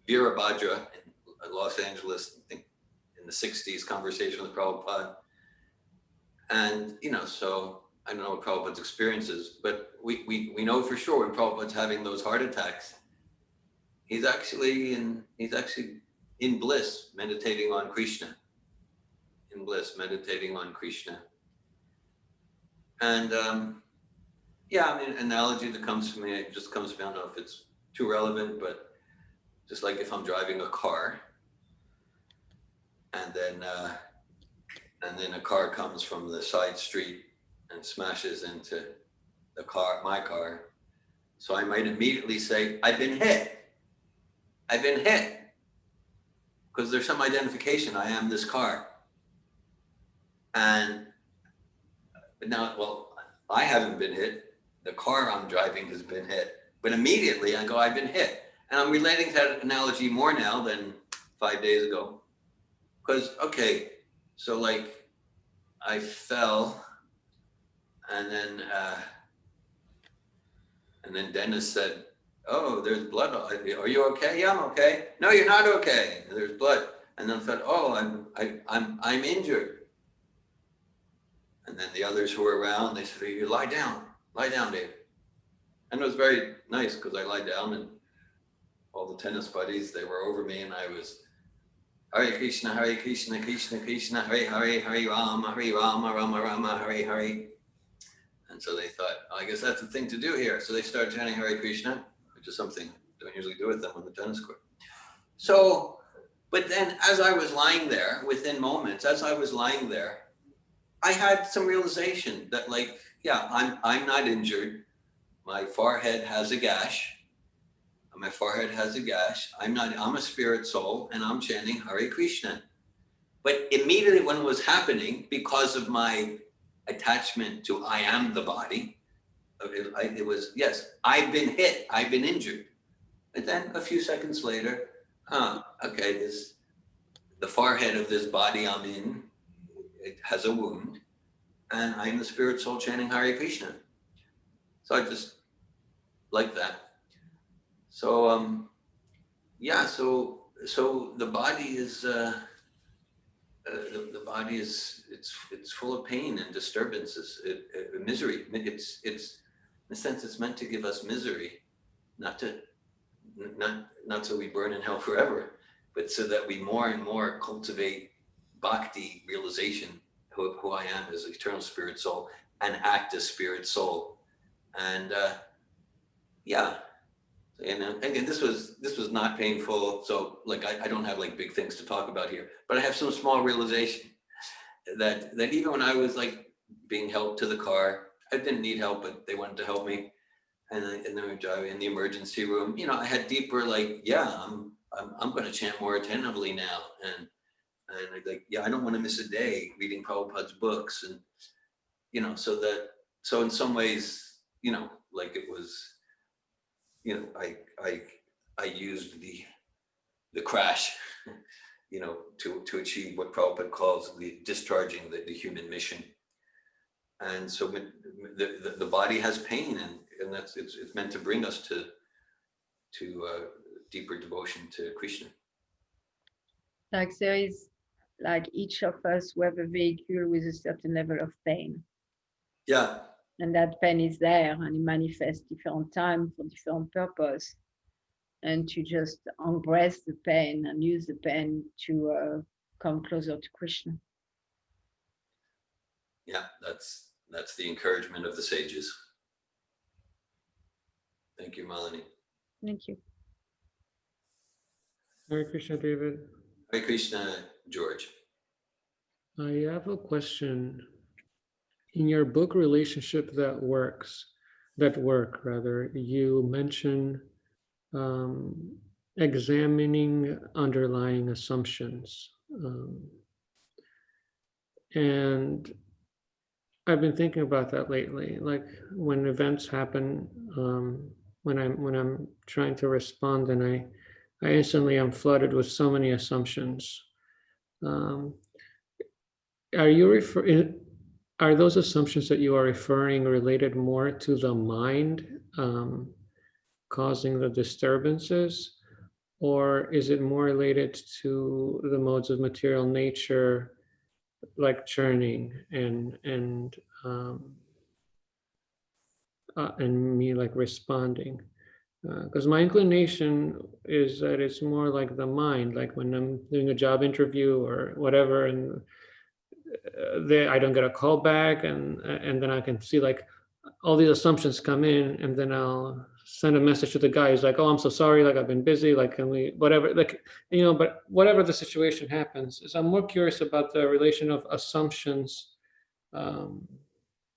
Virabhadra in Los Angeles, I think in the 60s, conversation with Prabhupada. And, you know, so I don't know what Prabhupada's experience is, but we know for sure when Prabhupada's having those heart attacks, he's actually in bliss, meditating on Krishna. In bliss, meditating on Krishna. And yeah, I mean, analogy that comes to me, it just comes to me, I don't know if it's too relevant, but just like if I'm driving a car and then a car comes from the side street and smashes into my car. So I might immediately say, I've been hit. Because there's some identification, I am this car. But now, well, I haven't been hit. The car I'm driving has been hit. But immediately I go, I've been hit. And I'm relating to that analogy more now than 5 days ago. Because, okay, so like I fell and then Dennis said, oh, there's blood. Are you okay? Yeah, I'm okay. No, you're not okay. There's blood. And then I thought, oh, I'm injured. And then the others who were around, they said, you lie down, Dave. And it was very nice because I lied down and all the tennis buddies, they were over me and I was, Hare Krishna, Krishna Krishna, Hare Hare, Hare Rama, Rama Rama, Hare Hare. And so they thought, oh, I guess that's the thing to do here. So they started chanting Hare Krishna, which is something I don't usually do with them on the tennis court. So, but then as I was lying there, within moments, as I was lying there, I had some realization that like, yeah, I'm not injured. My forehead has a gash. I'm a spirit soul and I'm chanting Hare Krishna. But immediately when it was happening, because of my attachment to I am the body, it was, yes, I've been hit, I've been injured. But then a few seconds later, okay, the forehead of this body I'm in, it has a wound, and I'm the spirit soul chanting Hare Krishna. So I just like that. So yeah, so the body is the body is it's full of pain and disturbances, misery. It's in a sense it's meant to give us misery, not so we burn in hell forever, but so that we more and more cultivate bhakti realization, who I am as eternal spirit soul, and act as spirit soul. And yeah, and again, this was not painful. So like I don't have like big things to talk about here, but I have some small realization that even when I was like being helped to the car, I didn't need help, but they wanted to help me. And they were driving in the emergency room. You know, I had deeper like, yeah, I'm going to chant more attentively now, and like, yeah, I don't want to miss a day reading Prabhupada's books, and you know, so in some ways, you know, like it was, you know, I used the crash, you know, to achieve what Prabhupada calls the discharging the human mission. And so the body has pain, and that's it's meant to bring us to deeper devotion to Krishna. Like there is, like each of us, we have a vehicle with a certain level of pain. Yeah. And that pain is there and it manifests different times for different purpose. And to just embrace the pain and use the pain to come closer to Krishna. Yeah, that's the encouragement of the sages. Thank you, Malini. Thank you. Hare Krishna, David. Hare Krishna, George. I have a question. In your book, Relationship That Work, you mention examining underlying assumptions. And I've been thinking about that lately. Like when events happen, when I'm trying to respond, and I instantly am flooded with so many assumptions. Um, are you are those assumptions that you are referring related more to the mind causing the disturbances, or is it more related to the modes of material nature, like churning and me like responding? Because my inclination is that it's more like the mind, like when I'm doing a job interview or whatever, and I don't get a call back, and then I can see like all these assumptions come in, and then I'll send a message to the guy. He's like, "Oh, I'm so sorry. Like I've been busy. Like can we whatever like But whatever the situation happens, is I'm more curious about the relation of assumptions. Um,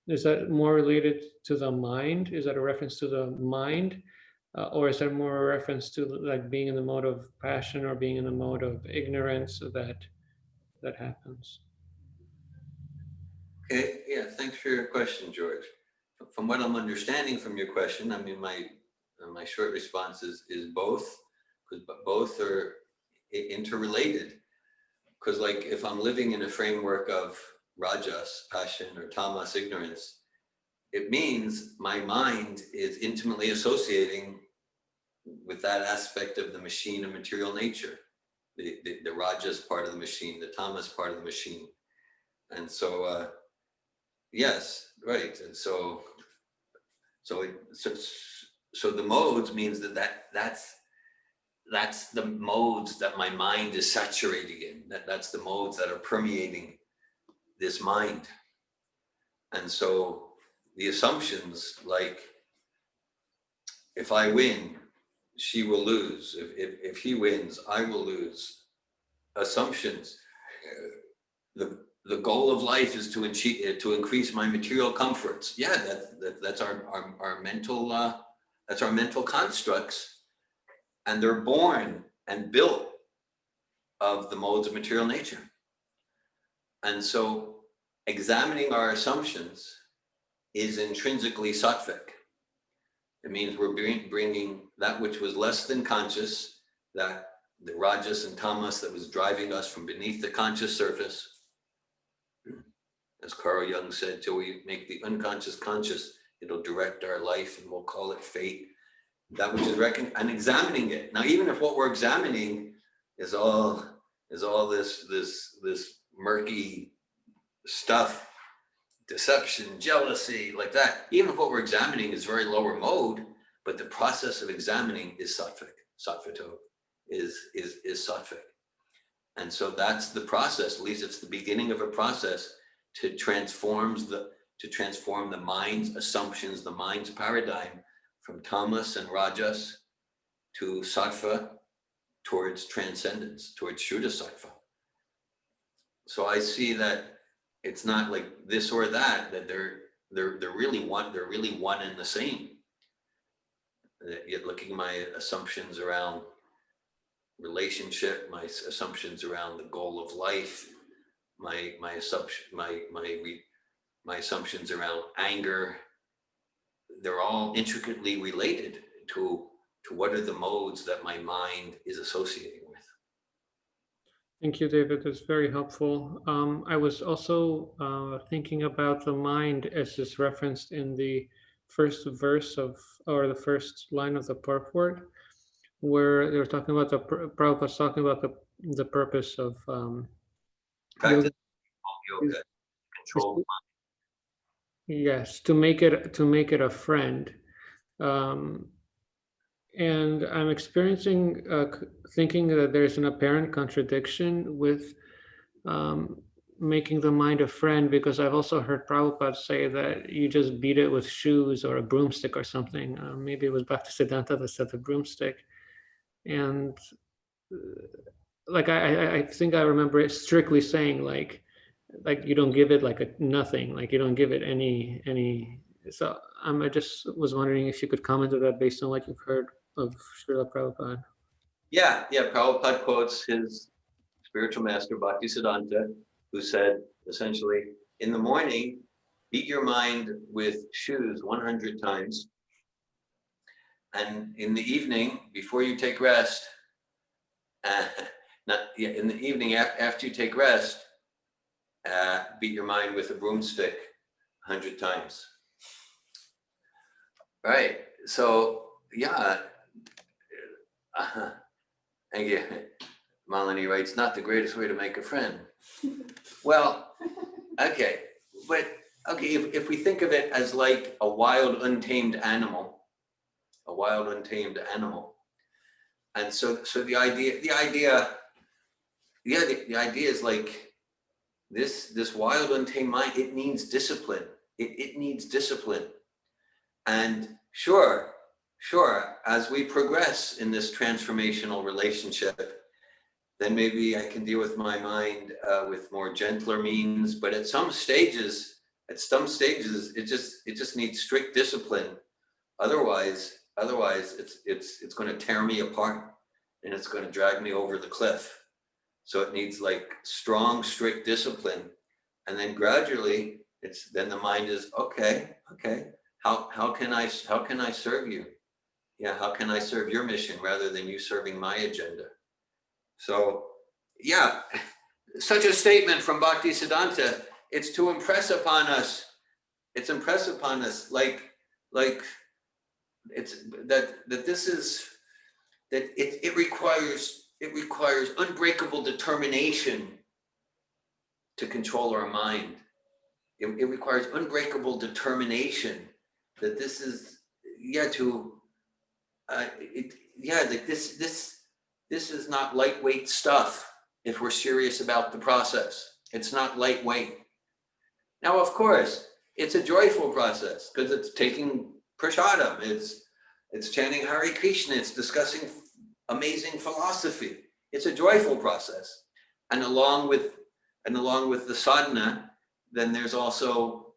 is that more related to the mind? Is that a reference to the mind? Or is that more a reference to like being in the mode of passion or being in the mode of ignorance that happens? Okay, yeah, thanks for your question, George. From what I'm understanding from your question, I mean, my short response is both, because both are interrelated. Because like if I'm living in a framework of rajas, passion, or tamas, ignorance, it means my mind is intimately associating with that aspect of the machine of material nature, the rajas part of the machine, the tamas part of the machine. And so, yes, right. And so the modes means that's the modes that my mind is saturating in. That's the modes that are permeating this mind. And so the assumptions, like if I win, she will lose. If he wins, I will lose. Assumptions. The goal of life is to increase my material comforts. Yeah, that's our mental constructs, and they're born and built of the modes of material nature. And so examining our assumptions is intrinsically sattvic. It means we're bringing that which was less than conscious, that the rajas and tamas that was driving us from beneath the conscious surface. As Carl Jung said, till we make the unconscious conscious, it'll direct our life, and we'll call it fate. That which is and examining it. Now, even if what we're examining is all this murky stuff, deception, jealousy, like that, even if what we're examining is very lower mode, but the process of examining is sattvic, sattvato, is sattvic. And so that's the process, at least it's the beginning of a process to transform the mind's assumptions, the mind's paradigm from tamas and rajas to sattva, towards transcendence, towards Shuddha Sattva. So I see that it's not like this or that they're really one and the same. You're looking at my assumptions around relationship, my assumptions around the goal of life, my assumptions around anger, they're all intricately related to what are the modes that my mind is associating with. Thank you, David. That's very helpful. I was also thinking about the mind as is referenced in the first verse or the first line of the purport, where they were talking about Prabhupada's talking about the purpose of Practice yoga, control the mind. Yes, to make it a friend. And I'm experiencing thinking that there's an apparent contradiction with making the mind a friend, because I've also heard Prabhupada say that you just beat it with shoes or a broomstick or something. Maybe it was Bhaktisiddhanta that said the broomstick. And like I think I remember it strictly saying like you don't give it like a nothing, like you don't give it any. So I just was wondering if you could comment on that based on what you've heard of Srila Prabhupada. Yeah, Prabhupada quotes his spiritual master Bhaktisiddhanta, who said essentially, in the morning, beat your mind with shoes 100 times, And in the evening, before you take rest, in the evening after you take rest, beat your mind with a broomstick 100 times. Right. So yeah. And yeah, Malini writes, not the greatest way to make a friend. Well, okay, but okay, if we think of it as like a wild, untamed animal, and so the idea, the idea is like this wild, untamed mind. It needs discipline. It needs discipline, and sure, as we progress in this transformational relationship, then maybe I can deal with my mind with more gentler means. But at some stages, it just needs strict discipline. Otherwise, it's going to tear me apart, and it's going to drag me over the cliff. So it needs like strong, strict discipline, and then gradually, then the mind is okay. How can I serve you? Yeah, how can I serve your mission rather than you serving my agenda? So, yeah, such a statement from Bhaktisiddhanta, it's to impress upon us. It's impress upon us like it's that this is that it requires unbreakable determination to control our mind. It requires unbreakable determination that this is like this is not lightweight stuff. If we're serious about the process, it's not lightweight. Now, of course, it's a joyful process because it's taking prasadam, it's chanting Hare Krishna, it's discussing amazing philosophy. It's a joyful process, and along with the sadhana, then there's also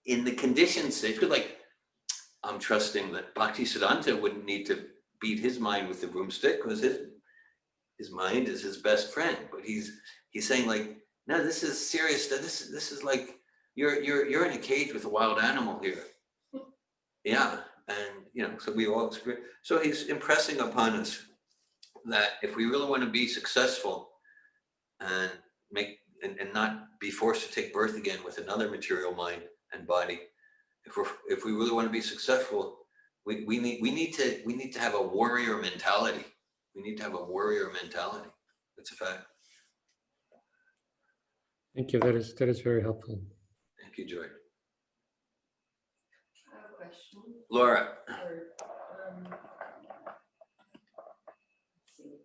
in the conditioned stage. Because like I'm trusting that Bhaktisiddhanta wouldn't need to beat his mind with the broomstick because his mind is his best friend. But he's saying like, no, this is serious. This is like you're in a cage with a wild animal here. Yeah, and so we all experience. So he's impressing upon us that if we really want to be successful and and not be forced to take birth again with another material mind and body, if we really want to be successful, we need to have a warrior mentality. We need to have a warrior mentality. That's a fact. Thank you. That is very helpful. Thank you, Joy. I have a question. Laura. Let's see.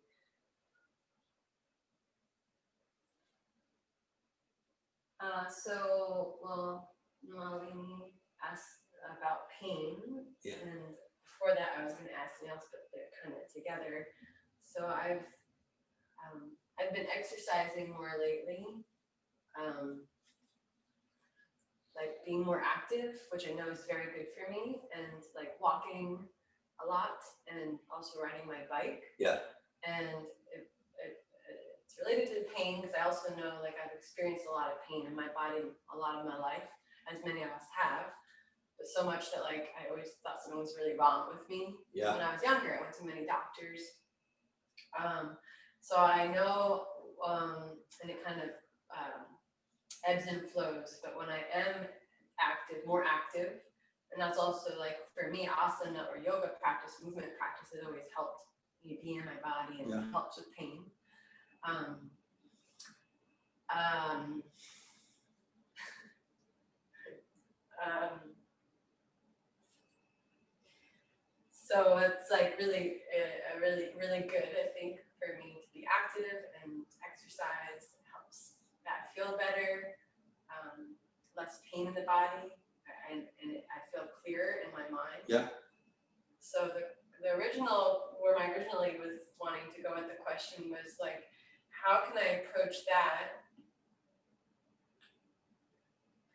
Malini asked about pain, Yeah. and before that, I was going to ask something else, but they're kind of together. So I've been exercising more lately, like being more active, which I know is very good for me, and like walking a lot, and also riding my bike. Yeah. And it's related to the pain because I also know like I've experienced a lot of pain in my body a lot of my life, as many of us have, but so much that like I always thought something was really wrong with me. Yeah. When I was younger, I went to many doctors. So I know, and it kind of ebbs and flows, but when I am more active, and that's also like for me, asana or yoga practice, movement practice has always helped me be in my body and Yeah. helps with pain. So it's like really good, I think, for me to be active and exercise. It helps that feel better, less pain in the body, and I feel clearer in my mind. Yeah. So the original, where I originally was wanting to go with the question was like, how can I approach that?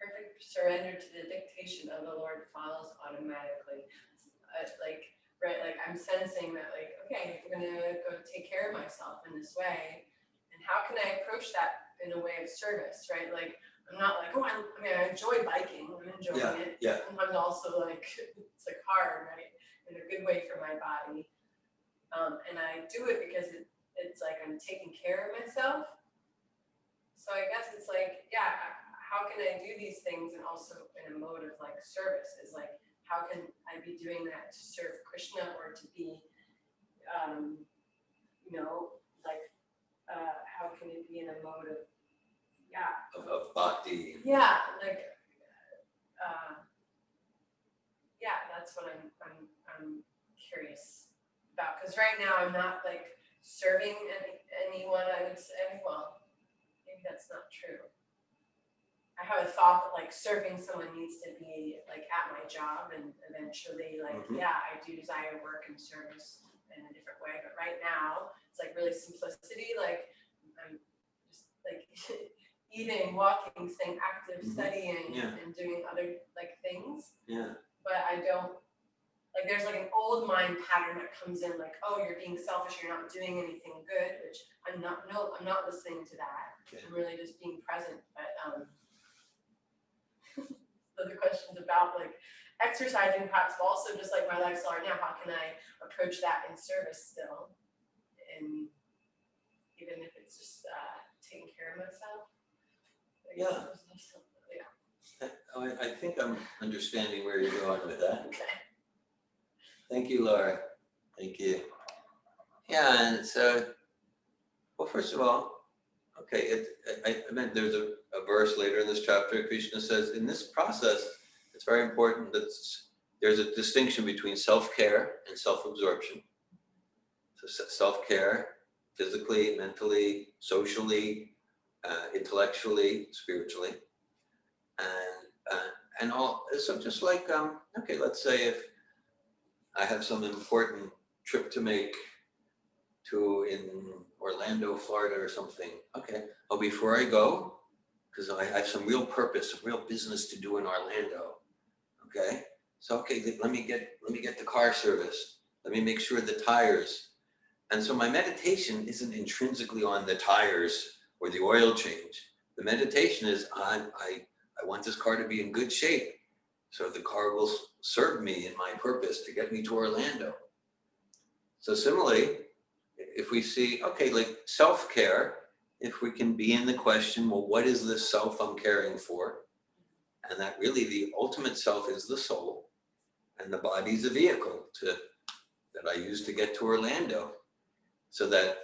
Perfect surrender to the dictation of the Lord follows automatically. Like I'm sensing that like, okay, I'm gonna go take care of myself in this way. And how can I approach that in a way of service, right? Like, I'm not like, I enjoy biking, I'm enjoying it. Yeah. Sometimes also like, it's like hard, right? in a good way for my body. And I do it because it's like I'm taking care of myself. So I guess it's like, yeah, how can I do these things and also in a mode of like service is like, how can I be doing that to serve Krishna or to be, like, how can it be in a mode of, yeah. Of bhakti. Yeah, like, yeah, that's what I'm curious about. Because right now I'm not like serving anyone, I would say, well, maybe that's not true. I have a thought that like serving someone needs to be like at my job and eventually like, yeah, I do desire work and service in a different way. But right now it's like really simplicity. Like I'm just like eating, walking, staying active, studying and doing other like things. Yeah. But I don't, like there's like an old mind pattern that comes in like, oh, you're being selfish, you're not doing anything good, which I'm not listening to that. Okay. I'm really just being present. But so the questions about like exercising perhaps, but also just like my lifestyle right now, how can I approach that in service still? And even if it's just taking care of myself. Yeah. I think I'm understanding where you're going with that. Okay. Thank you, Laura. Thank you. Yeah, and so, well, first of all, okay, I meant there's a verse later in this chapter, Krishna says, in this process, it's very important that there's a distinction between self-care and self-absorption. So self-care, physically, mentally, socially, intellectually, spiritually, and all. So just like, okay, let's say if I have some important trip to make in Orlando, Florida or something. Okay, oh, before I go, because I have some real purpose, some real business to do in Orlando. Okay, so okay, let me get the car serviced. Let me make sure the tires. And so my meditation isn't intrinsically on the tires or the oil change. The meditation is on I want this car to be in good shape, so the car will serve me in my purpose to get me to Orlando. So similarly, if we see, okay, like self-care, if we can be in the question, well, what is this self I'm caring for? And that really the ultimate self is the soul, and the body's a vehicle that I use to get to Orlando. So that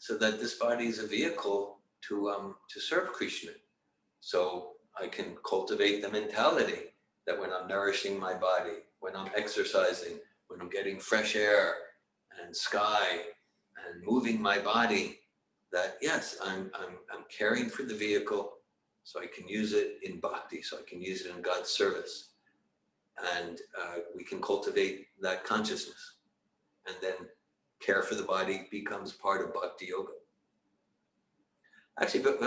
this body is a vehicle to serve Krishna. So I can cultivate the mentality that when I'm nourishing my body, when I'm exercising, when I'm getting fresh air and sky and moving my body, that yes, I'm caring for the vehicle, so I can use it in bhakti, so I can use it in God's service, and we can cultivate that consciousness, and then care for the body becomes part of bhakti yoga. Actually, but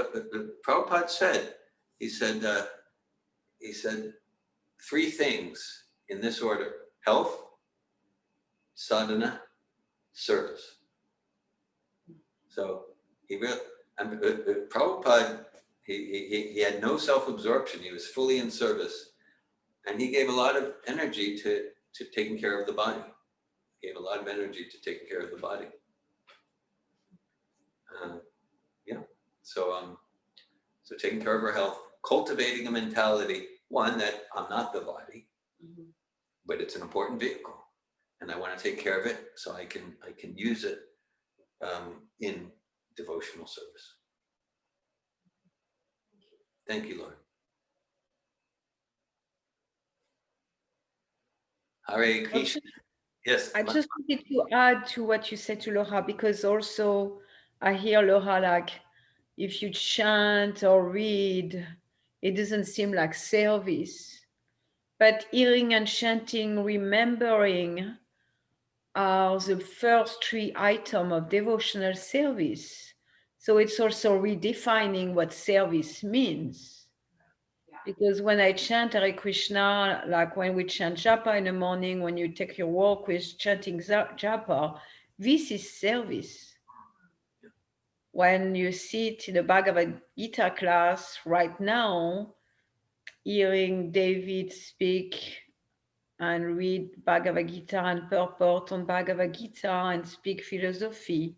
Prabhupada said, he said 3 things in this order: health, sadhana, service. So Prabhupada, he had no self-absorption. He was fully in service, and he gave a lot of energy to taking care of the body. He gave a lot of energy to taking care of the body. So taking care of our health, cultivating a mentality, one, that I'm not the body, but it's an important vehicle, and I want to take care of it so I can use it in devotional service. Thank you, Lord. Hare Krishna. Yes. I just wanted to add to what you said to Laura, because also I hear Laura like, if you chant or read, it doesn't seem like service. But hearing and chanting, remembering are the first 3 items of devotional service. So it's also redefining what service means. Because when I chant Hare Krishna, like when we chant japa in the morning, when you take your walk with chanting japa, this is service. When you sit in a Bhagavad Gita class right now, hearing David speak and read Bhagavad Gita and purport on Bhagavad Gita and speak philosophy.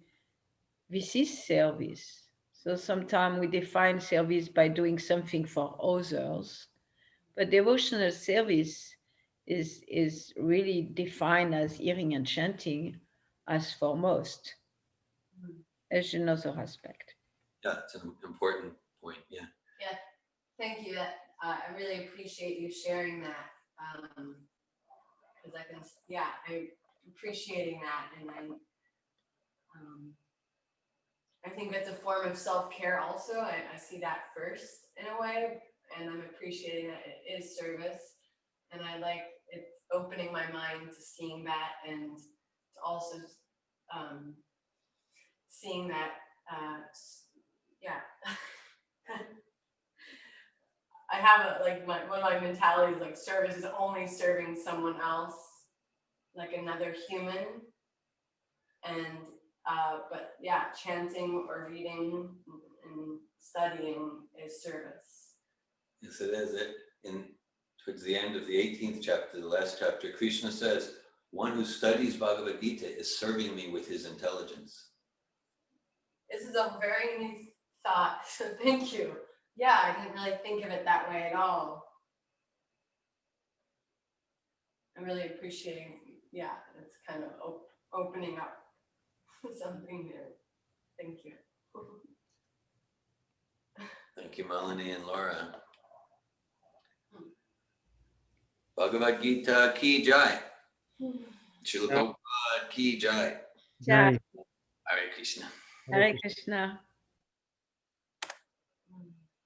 This is service. So sometimes we define service by doing something for others, but devotional service is really defined as hearing and chanting as foremost. As another aspect. Yeah, it's an important point. Yeah. Yeah, thank you. I really appreciate you sharing that. Because I'm appreciating that, and I think that's a form of self-care also. I see that first in a way, and I'm appreciating that it is service, and I like it's opening my mind to seeing that, and to also seeing that I have one of my mentalities, like, service is only serving someone else, like another human, and but yeah, chanting or reading and studying is service. Yes, it is. Towards the end of the 18th chapter, the last chapter, Krishna says, one who studies Bhagavad Gita is serving me with his intelligence. This is a very new thought, so thank you. Yeah, I didn't really think of it that way at all. I'm really appreciating, it's kind of opening up something new. Thank you. Thank you, Melanie and Laura. Bhagavad Gita ki jai. Srila Prabhupada ki jai. Jai. Hare Krishna. Hare Krishna.